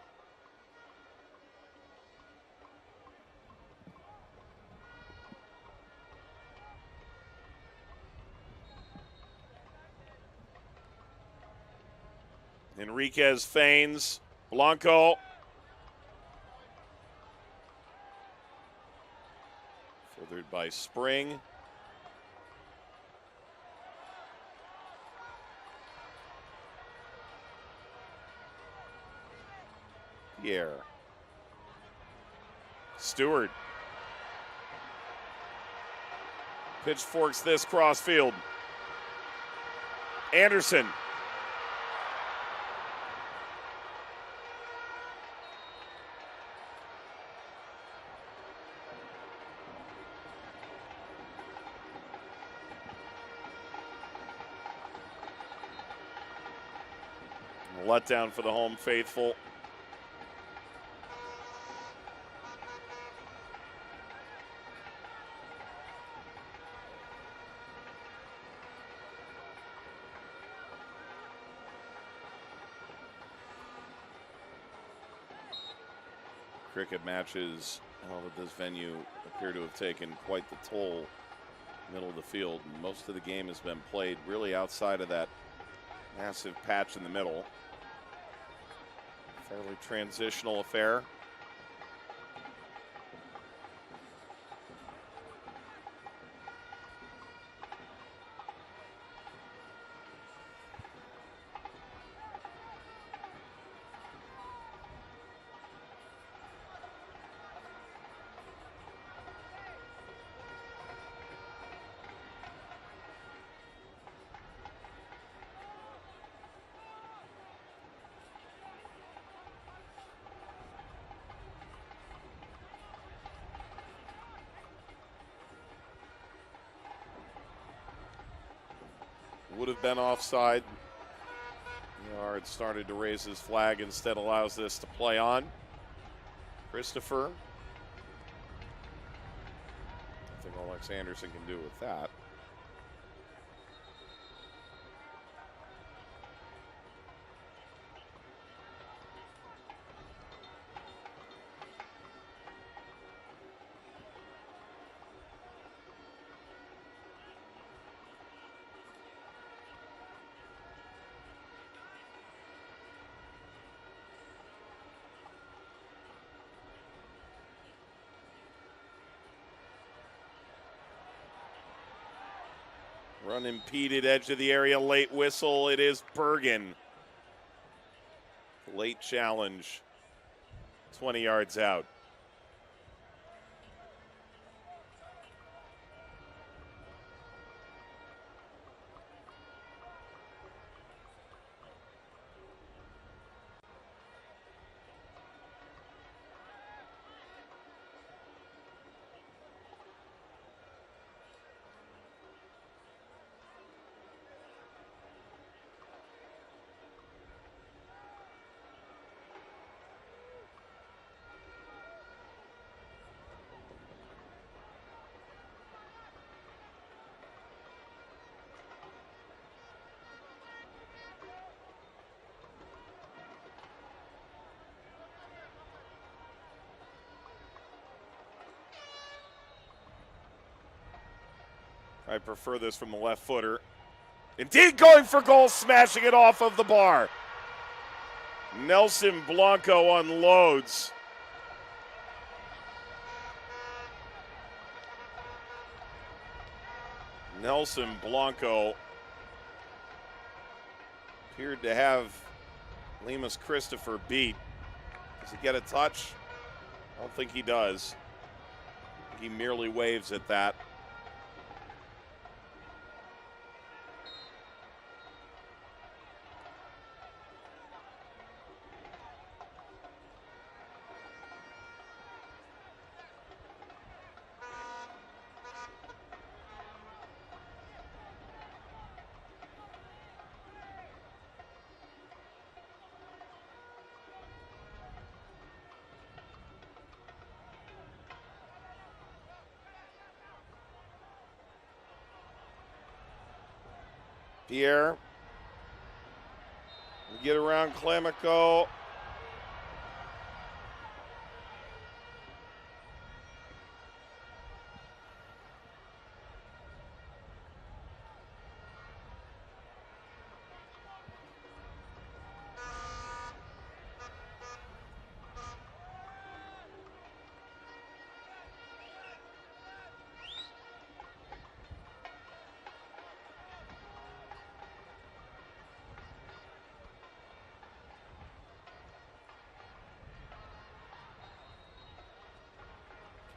Enriquez feigns. Blanco. Furthered by Spring. Pierre. Stewart. Pitchforks this crossfield. Anderson. Letdown for the home faithful. Cricket matches held at this venue appear to have taken quite the toll middle of the field. Most of the game has been played really outside of that massive patch in the middle. Fairly transitional affair. Would have been offside. Yard started to raise his flag, instead allows this to play on. Christopher. I think Alex Anderson can do with that. Run impeded, edge of the area, late whistle. It is Bergen. Late challenge, 20 yards out. I prefer this from the left footer. Indeed, going for goal, smashing it off of the bar. Nelson Blanco unloads. Nelson Blanco appeared to have Lemus Christopher beat. Does he get a touch? I don't think he does. He merely waves at that. Pierre. We get around Clemico.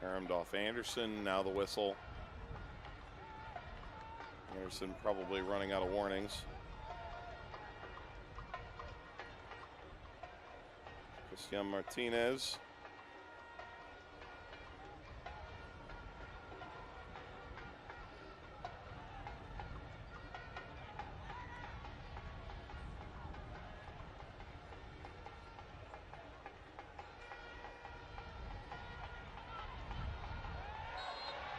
Caromed off Anderson, now the whistle. Anderson probably running out of warnings. Cristian Martinez.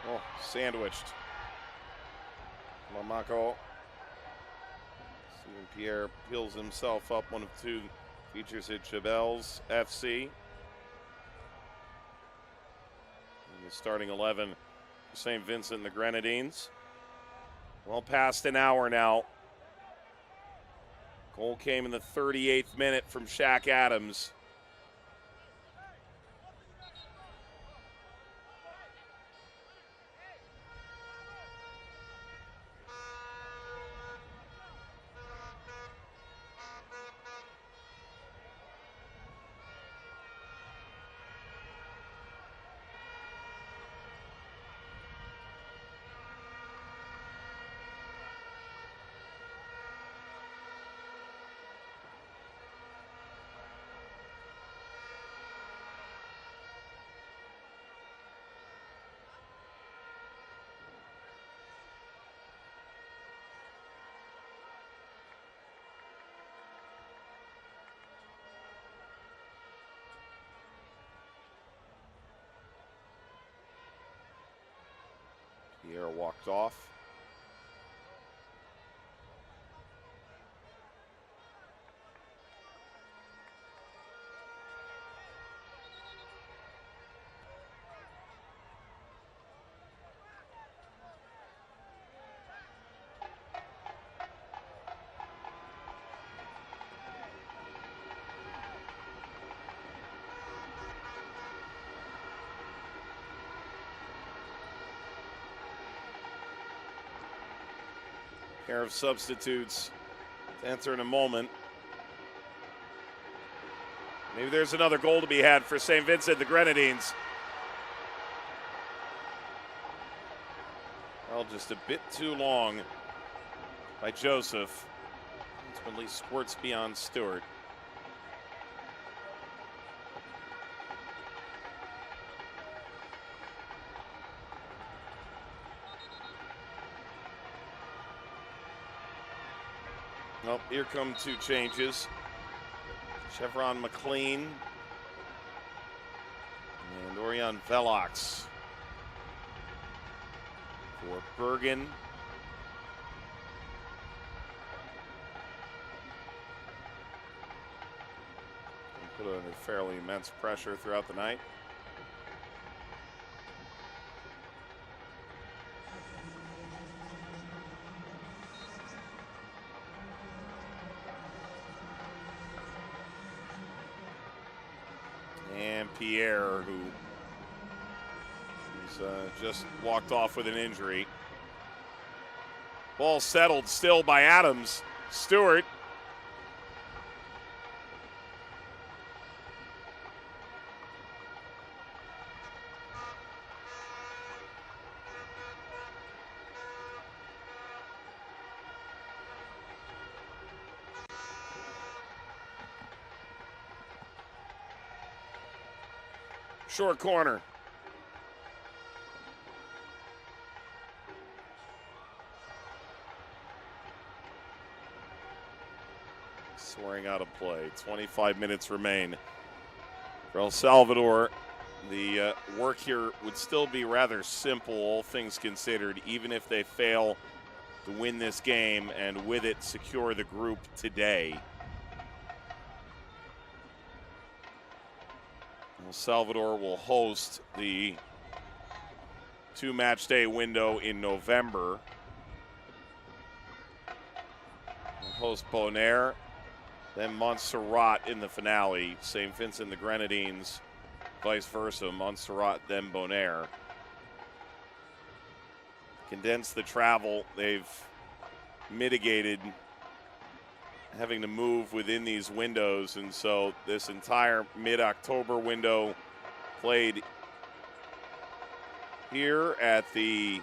Oh, sandwiched. Lamako. Steven Pierre peels himself up, one of two features at Chabelles FC. And the starting 11 for St. Vincent the Grenadines. Well past an hour now. Goal came in the 38th minute from Shaq Adams. Pierre walked off. Pair of substitutes to enter in a moment. Maybe there's another goal to be had for St. Vincent the Grenadines. Well, just a bit too long by Joseph. Ultimately squirts beyond Stewart. Oh, here come two changes. Chevron McLean and Orion Velox for Bergen. And put under fairly immense pressure throughout the night. Pierre, who just walked off with an injury. Ball settled still by Adams. Stewart. Short corner. Swearing out of play. 25 minutes remain. For El Salvador, the work here would still be rather simple, all things considered, even if they fail to win this game and with it secure the group today. El Salvador will host the two-match day window in November. They'll host Bonaire, then Montserrat in the finale. St. Vincent the Grenadines, vice versa, Montserrat, then Bonaire. Condense the travel. They've mitigated having to move within these windows, and so this entire mid-October window played here at the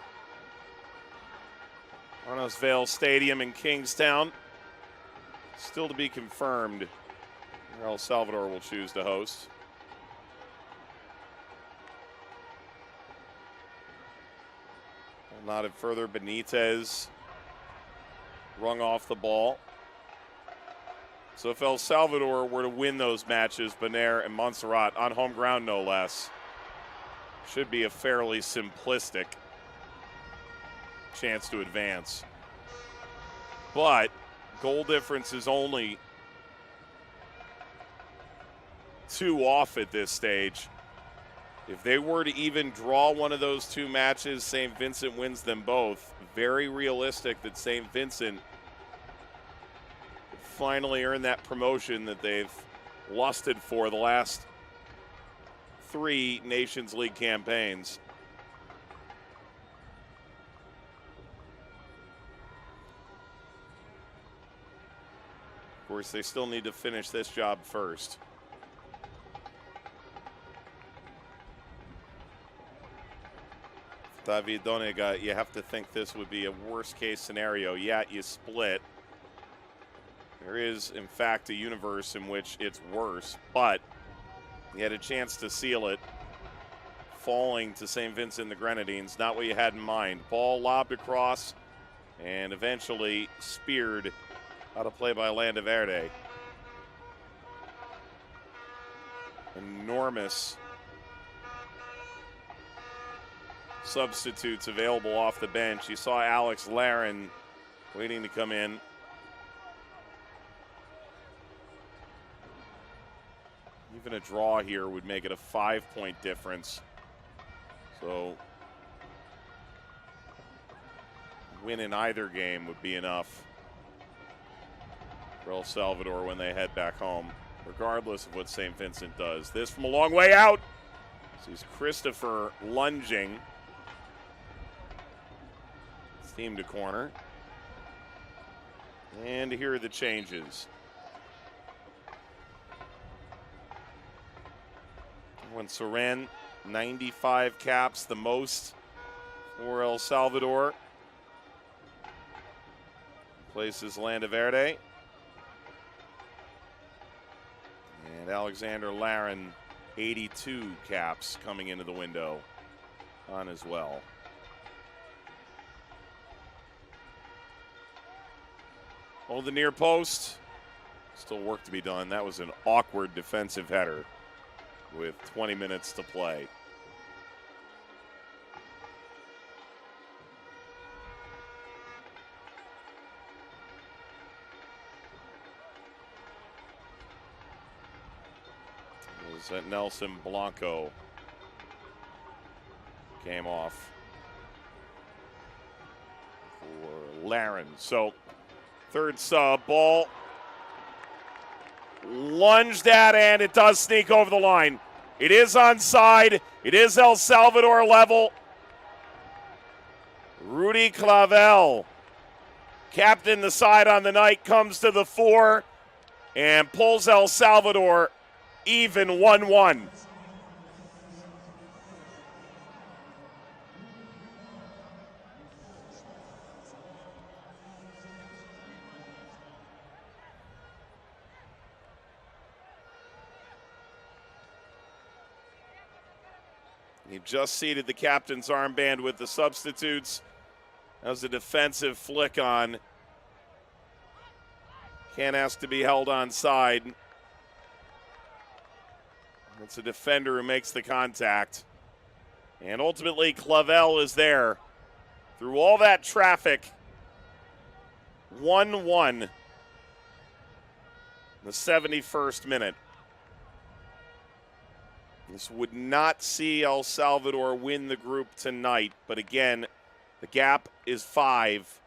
Arnos Vale Stadium in Kingstown. Still to be confirmed where El Salvador will choose to host. Not it further. Benitez rung off the ball. So if El Salvador were to win those matches, Bonaire and Montserrat, on home ground no less, should be a fairly simplistic chance to advance. But goal difference is only 2 off at this stage. If they were to even draw one of those 2 matches, St. Vincent wins them both. Very realistic that St. Vincent finally earn that promotion that they've lusted for the last 3 Nations League campaigns. Of course, they still need to finish this job first. David Donega, you have to think this would be a worst-case scenario. Yeah, you split. There is, in fact, a universe in which it's worse, but you had a chance to seal it, falling to St. Vincent the Grenadines. Not what you had in mind. Ball lobbed across and eventually speared out of play by Landaverde. Enormous substitutes available off the bench. You saw Alex Laren waiting to come in. Even a draw here would make it a 5-point difference. So win in either game would be enough for El Salvador when they head back home, regardless of what St. Vincent does. This from a long way out. Sees Christopher lunging. Steam to corner. And here are the changes. When Soren, 95 caps, the most for El Salvador. Places Landaverde. And Alexander Laren, 82 caps coming into the window on as well. Oh, the near post. Still work to be done. That was an awkward defensive header with 20 minutes to play. It was that Nelson Blanco came off for Laren. So third sub, ball lunged at, and it does sneak over the line. It is onside. It is El Salvador level. Rudy Clavel, captain the side on the night, comes to the fore and pulls El Salvador even 1-1. He just seated the captain's armband with the substitutes. That was a defensive flick on. Can't ask to be held onside. It's a defender who makes the contact. And ultimately, Clavel is there. Through all that traffic, 1-1 in the 71st minute. This would not see El Salvador win the group tonight, but again, the gap is 5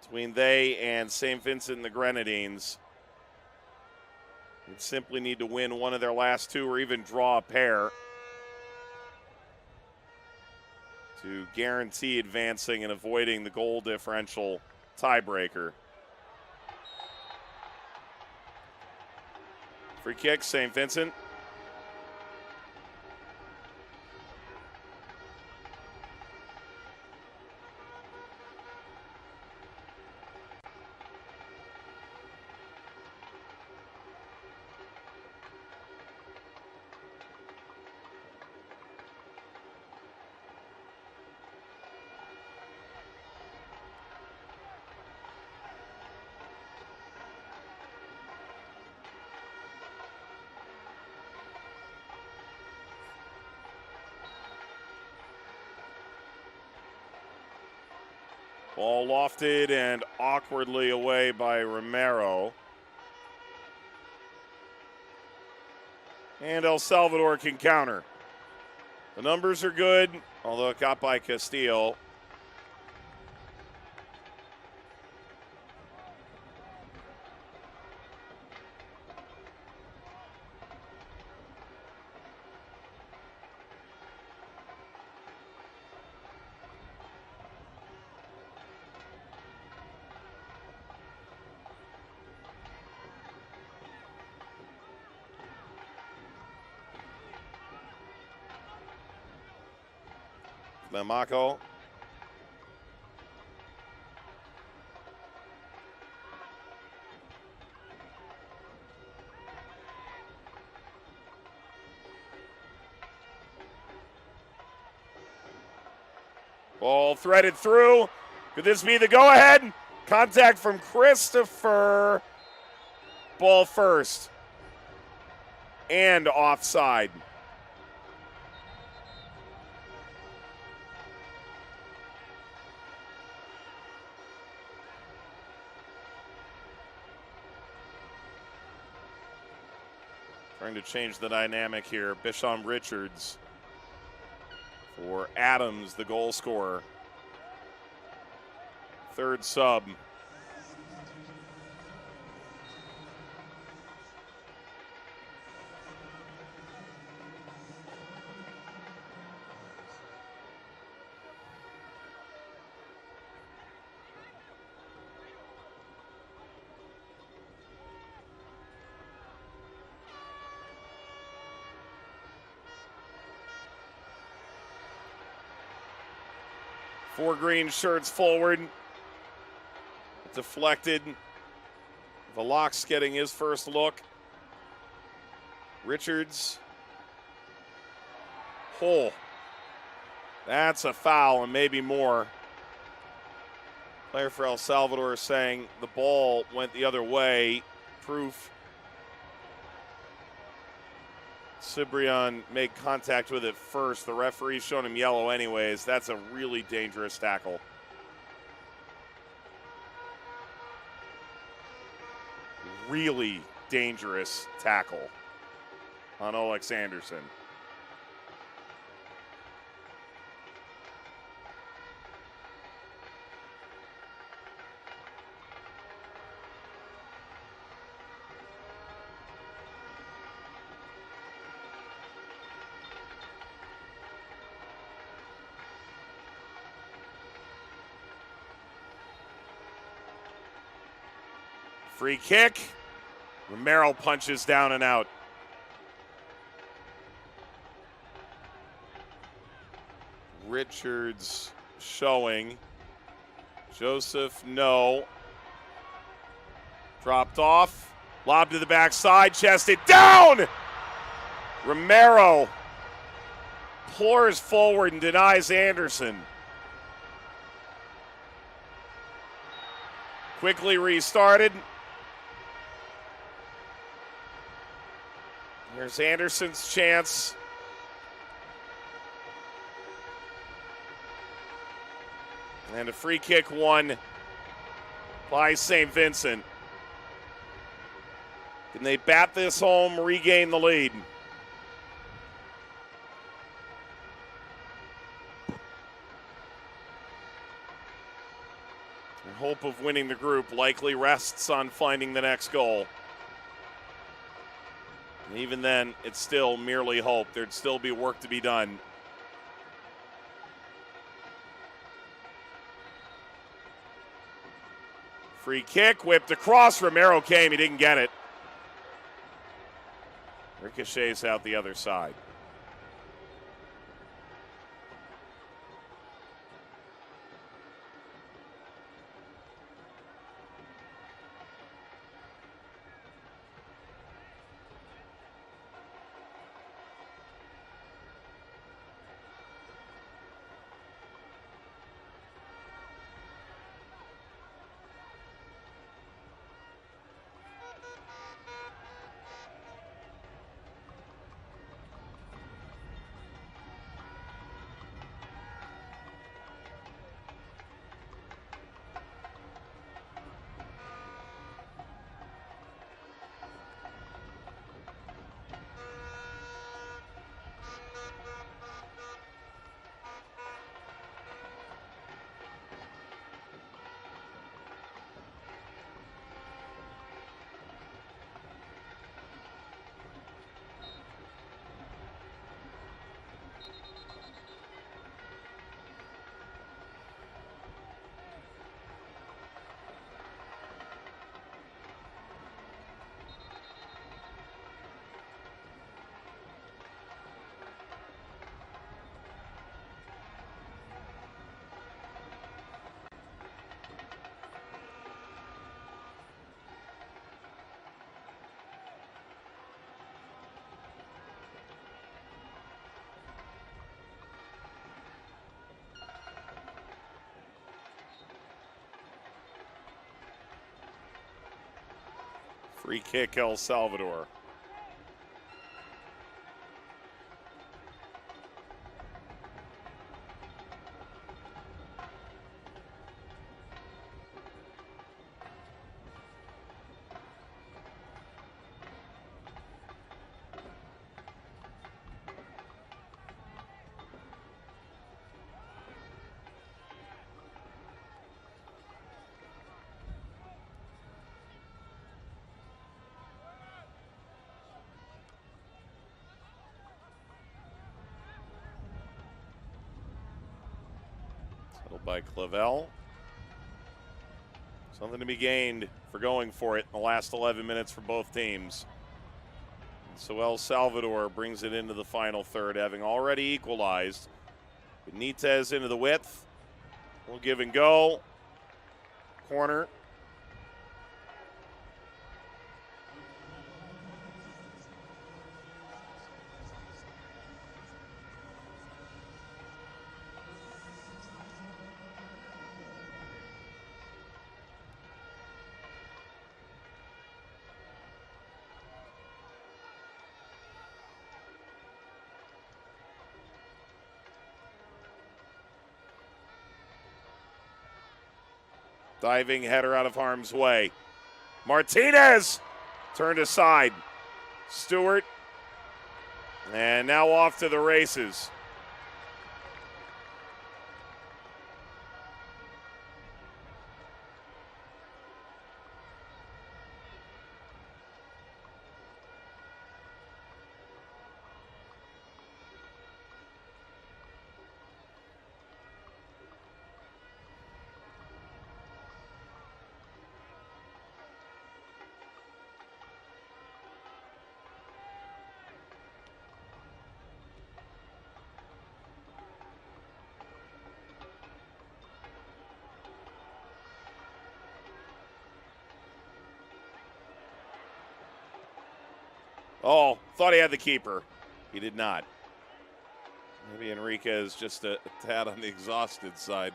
between they and St. Vincent and the Grenadines. They simply need to win one of their last 2 or even draw a pair to guarantee advancing and avoiding the goal differential tiebreaker. Free kick, St. Vincent. Ball lofted and awkwardly away by Romero. And El Salvador can counter. The numbers are good, although it got by Castillo. Lemako. Ball threaded through. Could this be the go-ahead? Contact from Christopher. Ball first. And offside. Trying to change the dynamic here. Bisham Richards for Adams, the goal scorer. Third sub. Four green shirts forward. Deflected. Valak's getting his first look. Richards. Hole. That's a foul and maybe more. Player for El Salvador saying the ball went the other way. Proof. Cibrian made contact with it first. The referee's showing him yellow anyways. That's a really dangerous tackle. Really dangerous tackle on Olex Anderson. Free kick. Romero punches down and out. Richards showing. Joseph, no. Dropped off. Lob to the backside. Chested down. Romero pours forward and denies Anderson. Quickly restarted. Here's Anderson's chance. And a free kick won by St. Vincent. Can they bat this home, regain the lead? Their hope of winning the group likely rests on finding the next goal. And even then, it's still merely hope. There'd still be work to be done. Free kick, whipped across. Romero came, he didn't get it. Ricochets out the other side. Free kick, El Salvador. By Clavel. Something to be gained for going for it in the last 11 minutes for both teams. And so El Salvador brings it into the final third, having already equalized. Benitez into the width. We'll give and go. Corner. Diving header out of harm's way. Martinez turned aside. Stewart. And now off to the races. Oh, thought he had the keeper. He did not. Maybe Enriquez just a tad on the exhausted side.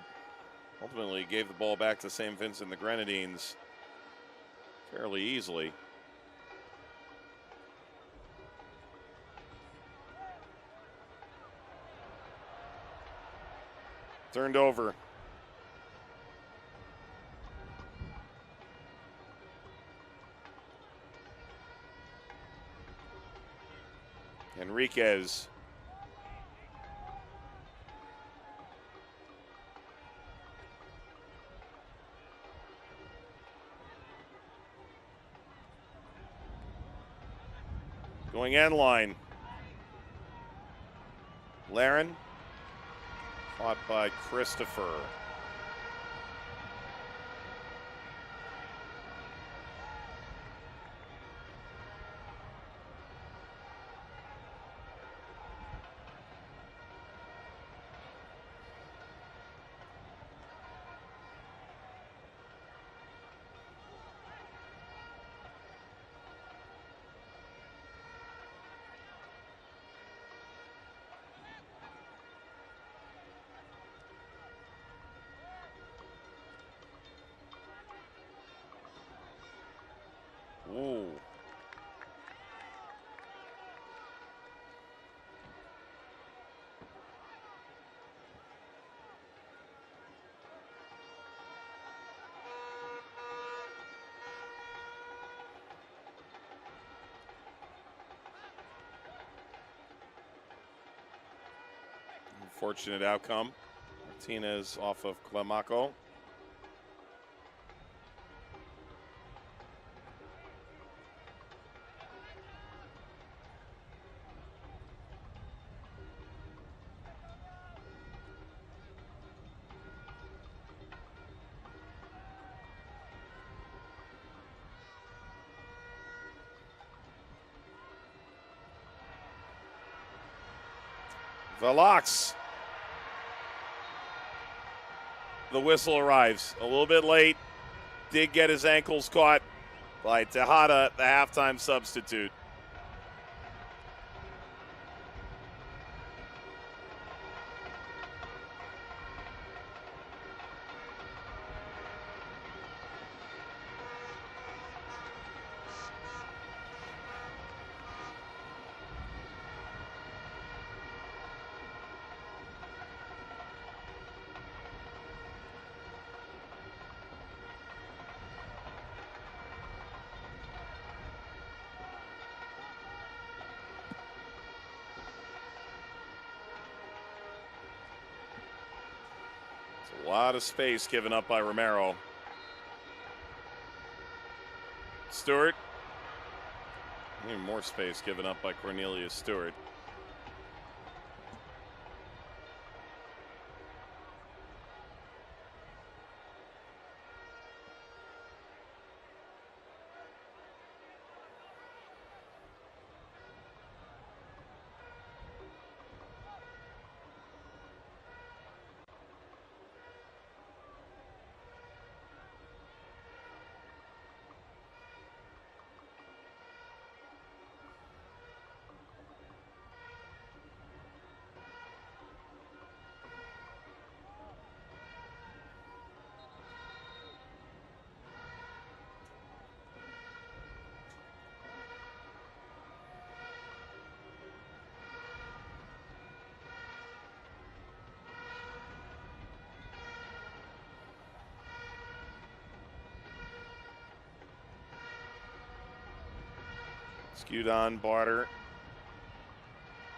Ultimately gave the ball back to St. Vincent the Grenadines fairly easily. Turned over. Enriquez. Going end line. Laren. Fought by Christopher. Ooh. Unfortunate outcome. Martinez off of Clamaco. Velox. The whistle arrives a little bit late. Did get his ankles caught by Tejada, the halftime substitute. It's a lot of space given up by Romero. Stewart. Even more space given up by Cornelius Stewart. Skewed on Barter.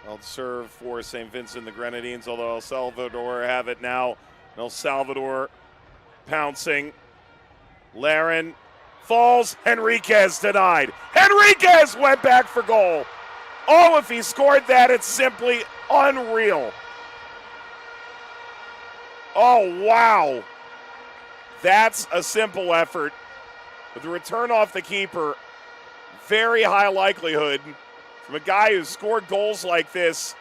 Held serve for St. Vincent the Grenadines, although El Salvador have it now. El Salvador pouncing. Laren falls. Henriquez denied. Henriquez went back for goal. Oh, if he scored that, it's simply unreal. Oh, wow. That's a simple effort. With the return off the keeper, very high likelihood from a guy who's scored goals like this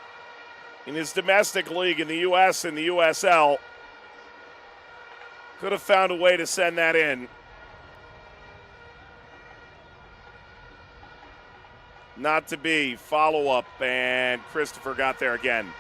in his domestic league in the U.S. and the USL. Could have found a way to send that in. Not to be. Follow-up, and Christopher got there again.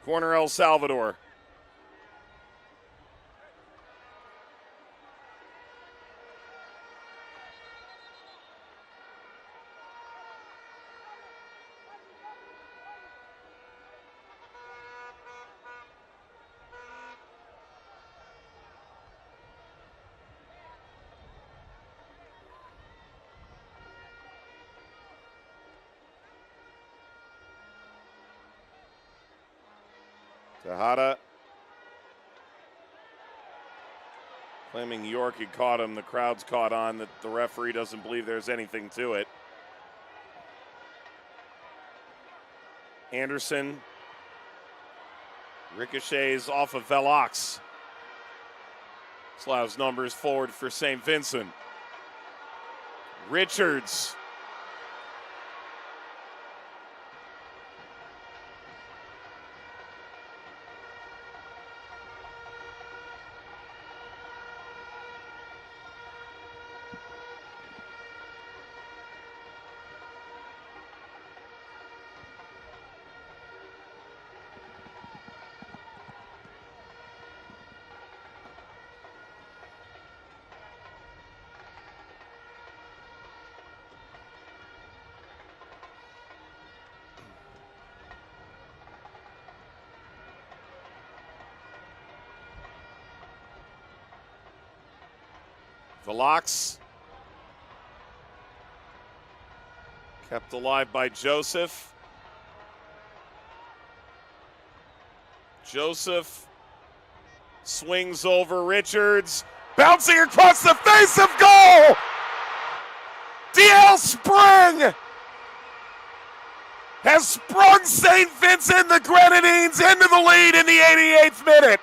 Corner El Salvador. Tejada claiming York had caught him. The crowd's caught on that the referee doesn't believe there's anything to it. Anderson ricochets off of Velox. Slough's numbers forward for St. Vincent. Richards. Velox. Kept alive by Joseph. Joseph swings over Richards. Bouncing across the face of goal! DL Spring has sprung St. Vincent the Grenadines into the lead in the 88th minute.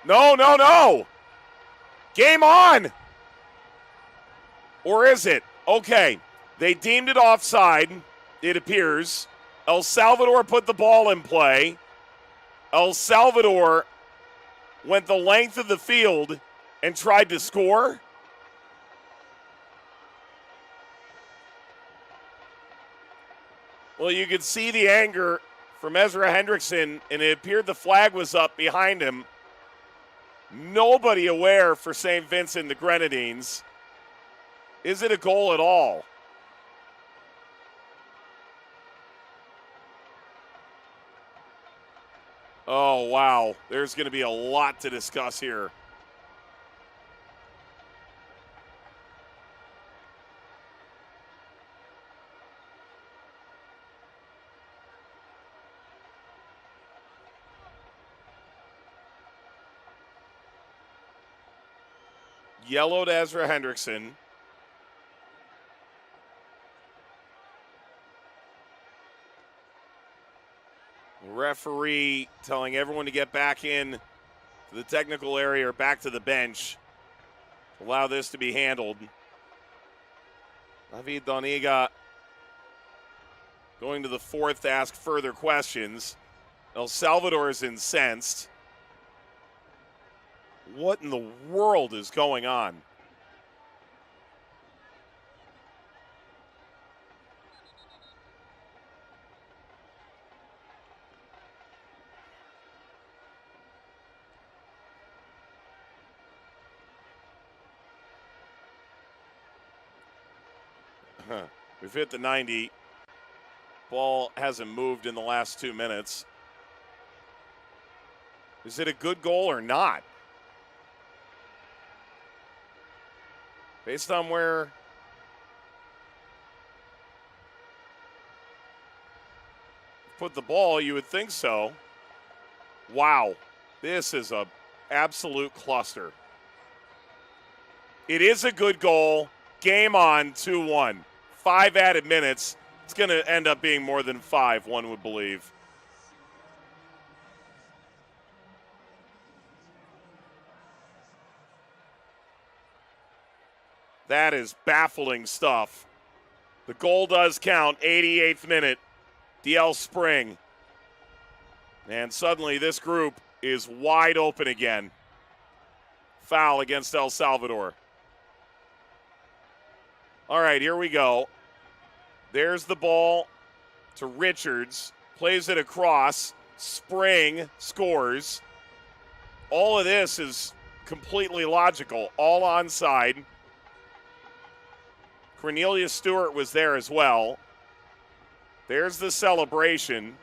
No. Game on. Or is it? Okay. They deemed it offside, it appears. El Salvador put the ball in play. El Salvador went the length of the field and tried to score. Well, you could see the anger from Ezra Hendrickson, and it appeared the flag was up behind him. Nobody aware for St. Vincent the Grenadines. Is it a goal at all? Oh, wow. There's going to be a lot to discuss here. Yellow to Ezra Hendrickson. Referee telling everyone to get back in to the technical area or back to the bench to allow this to be handled. David Doniga going to the fourth to ask further questions. El Salvador is incensed. What in the world is going on? We've hit the 90. Ball hasn't moved in the last 2 minutes. Is it a good goal or not? Based on where put the ball, you would think so. Wow, this is a absolute cluster. It is a good goal. Game on, 2-1. 5 added minutes. It's going to end up being more than 5, one would believe. That is baffling stuff. The goal does count, 88th minute. DL Spring. And suddenly this group is wide open again. Foul against El Salvador. All right, here we go. There's the ball to Richards. Plays it across. Spring scores. All of this is completely logical. All onside. Cornelius Stewart was there as well. There's the celebration.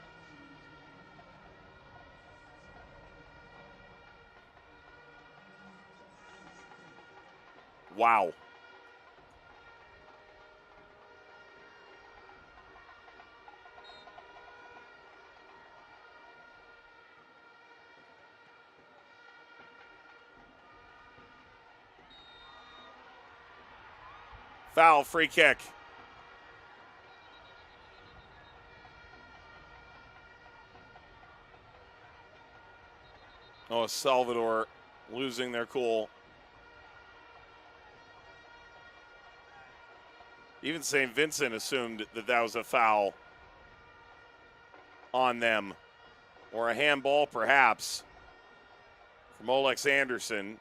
Wow. Foul, free kick. Oh, Salvador losing their cool. Even St. Vincent assumed that that was a foul on them. Or a handball, perhaps, from Olex Anderson.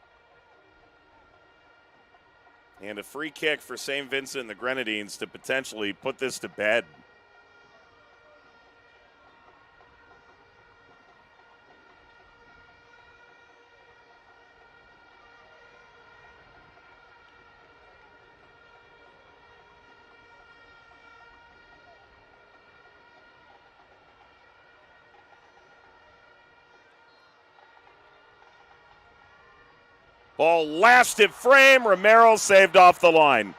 And a free kick for St. Vincent and the Grenadines to potentially put this to bed. Ball lasted frame. Romero saved off the line.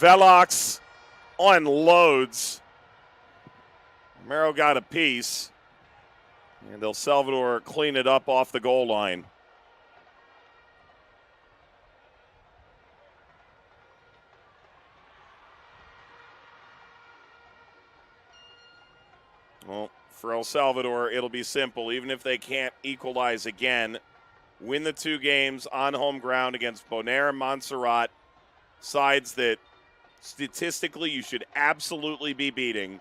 Velox unloads. Romero got a piece. And El Salvador clean it up off the goal line. Well, for El Salvador, it'll be simple. Even if they can't equalize again, win the 2 games on home ground against Bonaire and Montserrat, sides that statistically you should absolutely be beating,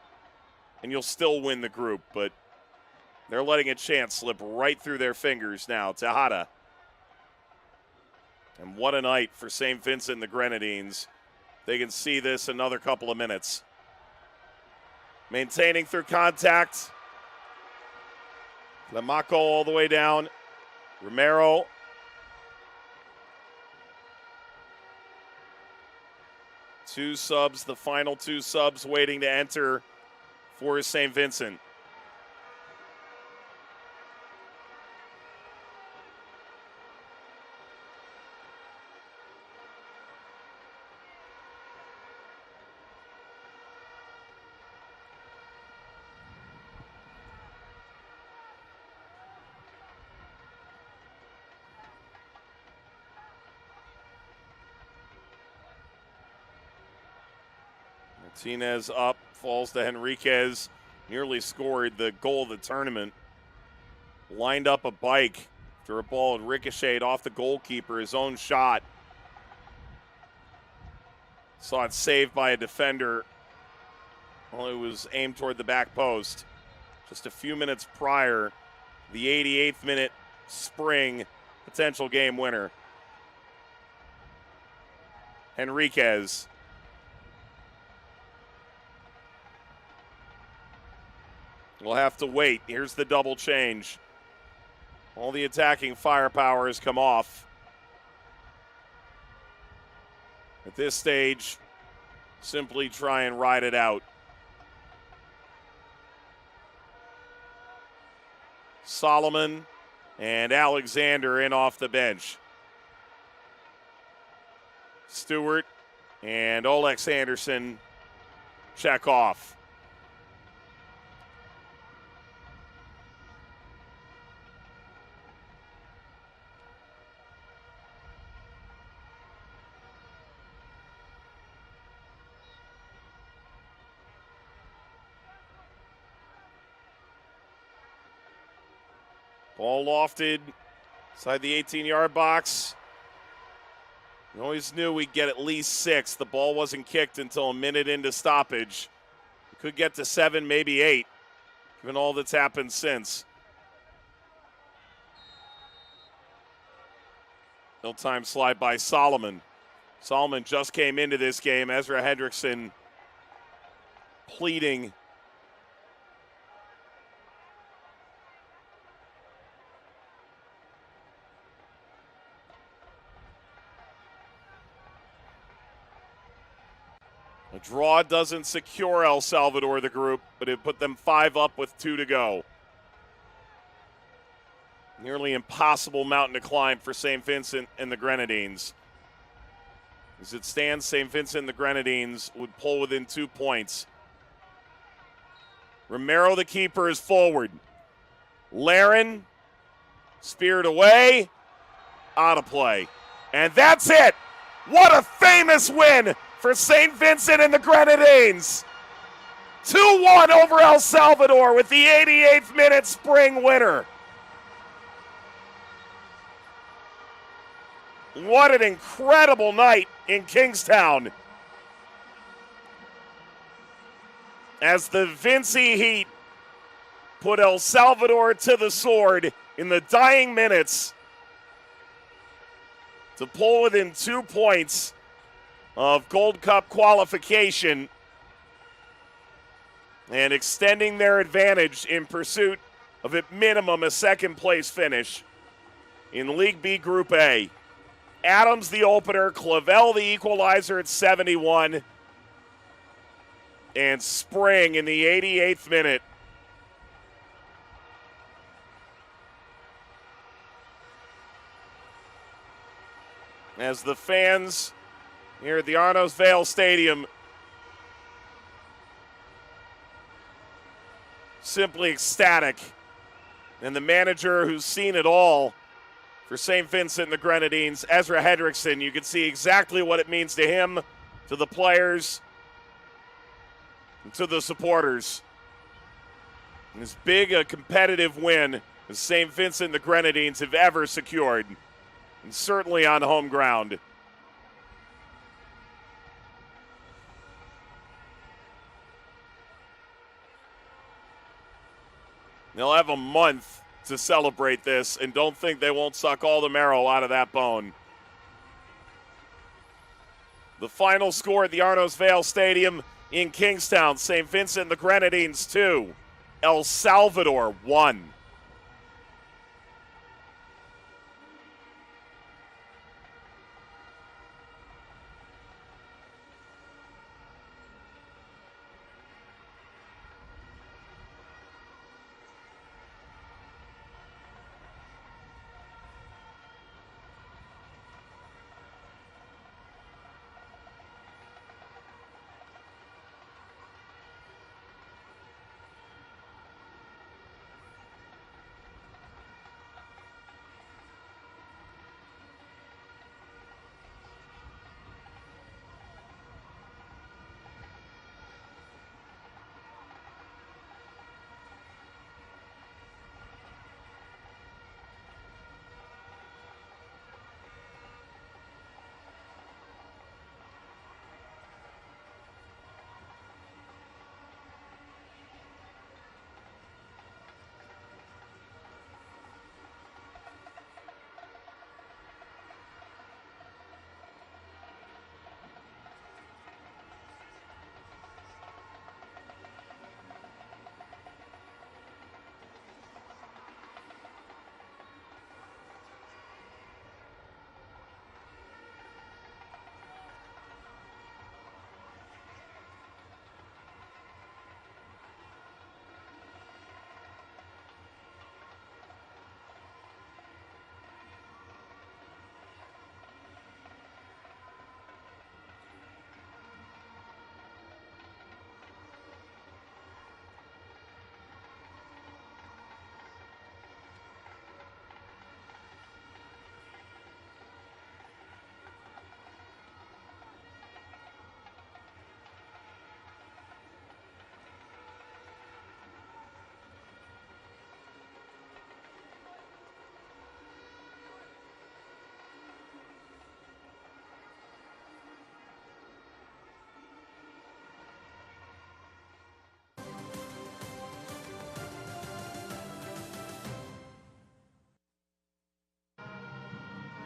and you'll still win the group, but they're letting a chance slip right through their fingers now. Tejada. And what a night for St. Vincent the Grenadines. They can see this another couple of minutes. Maintaining through contact. Lamaco all the way down. Romero. Two subs, the final two subs waiting to enter for St. Vincent. Martinez up, falls to Henriquez, nearly scored the goal of the tournament. Lined up a bike after a ball had ricocheted off the goalkeeper, his own shot. Saw it saved by a defender. Well, it was aimed toward the back post. Just a few minutes prior, the 88th minute Spring potential game winner. Henriquez. We'll have to wait. Here's the double change. All the attacking firepower has come off. At this stage, simply try and ride it out. Solomon and Alexander in off the bench. Stewart and Olex Anderson check off. Ball lofted inside the 18-yard box. We always knew we'd get at least 6. The ball wasn't kicked until a minute into stoppage. We could get to 7, maybe 8, given all that's happened since. No time slide by Solomon. Solomon just came into this game. Ezra Hendrickson pleading. A draw doesn't secure El Salvador the group, but it put them 5 up with 2 to go. Nearly impossible mountain to climb for St. Vincent and the Grenadines. As it stands, St. Vincent and the Grenadines would pull within 2 points. Romero, the keeper, is forward. Laren, speared away, out of play. And that's it! What a famous win for St. Vincent and the Grenadines. 2-1 over El Salvador with the 88th minute Spring winner. What an incredible night in Kingstown. As the Vincy Heat put El Salvador to the sword in the dying minutes to pull within 2 points of Gold Cup qualification and extending their advantage in pursuit of at minimum a second-place finish in League B Group A. Adams the opener, Clavel the equalizer at 71, and Spring in the 88th minute. As the fans here at the Arnos Vale Stadium simply ecstatic. And the manager who's seen it all for St. Vincent and the Grenadines, Ezra Hendrickson, you can see exactly what it means to him, to the players, and to the supporters. And as big a competitive win as St. Vincent and the Grenadines have ever secured, and certainly on home ground. They'll have a month to celebrate this, and don't think they won't suck all the marrow out of that bone. The final score at the Arnos Vale Stadium in Kingstown, St. Vincent the Grenadines 2, El Salvador 1.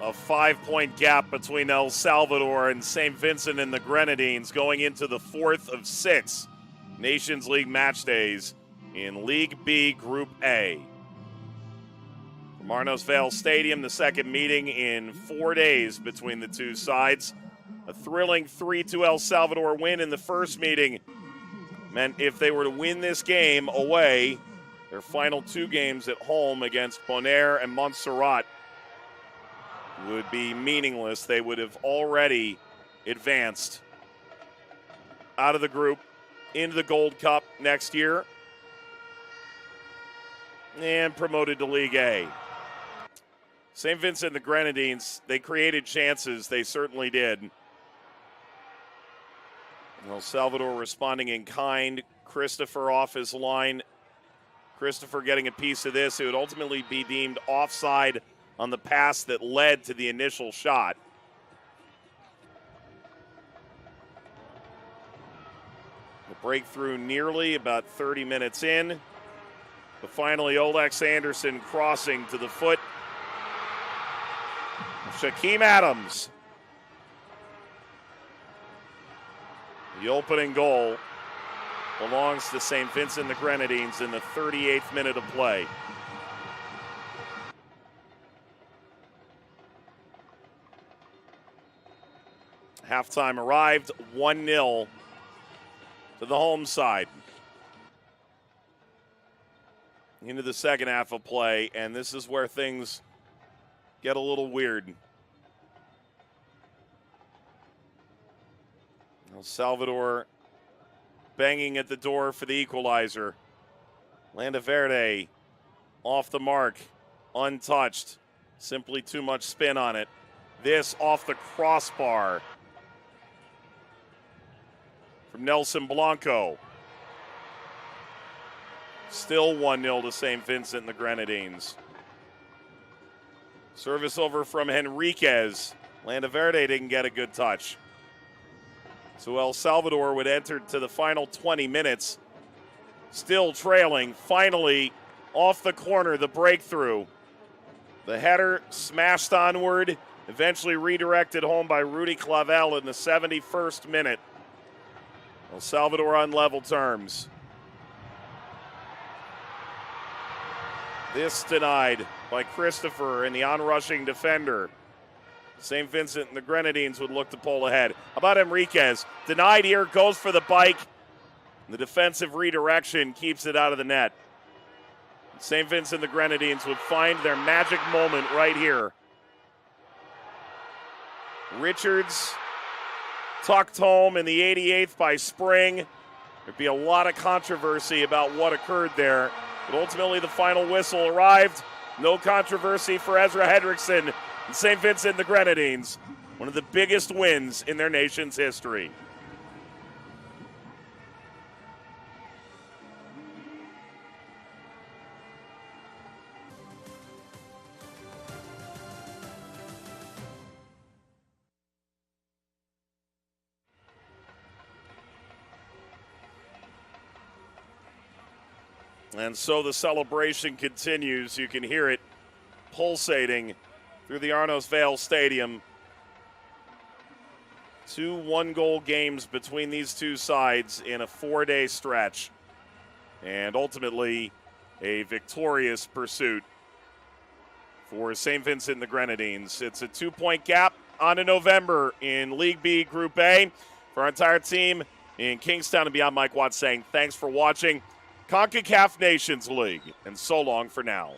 A 5-point gap between El Salvador and St. Vincent and the Grenadines going into the fourth of 6 Nations League match days in League B Group A. From Arnos Vale Stadium, the second meeting in 4 days between the two sides. A thrilling 3-2 El Salvador win in the first meeting meant if they were to win this game away, their final 2 games at home against Bonaire and Montserrat would be meaningless. They would have already advanced out of the group into the Gold Cup next year and promoted to League A. St. Vincent and the Grenadines, they created chances. They certainly did. El Salvador responding in kind. Christopher off his line. Christopher getting a piece of this. It would ultimately be deemed offside on the pass that led to the initial shot. The breakthrough nearly about 30 minutes in. But finally, Olex Anderson crossing to the foot of Shaquem Adams. The opening goal belongs to St. Vincent the Grenadines in the 38th minute of play. Halftime arrived, 1-0 to the home side. Into the second half of play, and this is where things get a little weird. El Salvador banging at the door for the equalizer. Landaverde off the mark, untouched. Simply too much spin on it. This off the crossbar from Nelson Blanco. Still 1-0 to St. Vincent and the Grenadines. Service over from Henriquez. Landaverde didn't get a good touch. So El Salvador would enter to the final 20 minutes, still trailing. Finally, off the corner, the breakthrough. The header smashed onward, eventually redirected home by Rudy Clavel in the 71st minute. El Salvador on level terms. This denied by Christopher and the onrushing defender. St. Vincent and the Grenadines would look to pull ahead. How about Enriquez? Denied here, goes for the bike. The defensive redirection keeps it out of the net. St. Vincent and the Grenadines would find their magic moment right here. Richards tucked home in the 88th by Spring. There'd be a lot of controversy about what occurred there, but ultimately the final whistle arrived. No controversy for Ezra Hendrickson and St. Vincent and the Grenadines. One of the biggest wins in their nation's history. And so the celebration continues. You can hear it pulsating through the Arnos Vale Stadium. 2 one-goal games between these two sides in a 4-day stretch. And ultimately, a victorious pursuit for St. Vincent and the Grenadines. It's a 2-point gap on to November in League B Group A. For our entire team in Kingstown and beyond, Mike Watts saying thanks for watching Concacaf Nations League, and so long for now.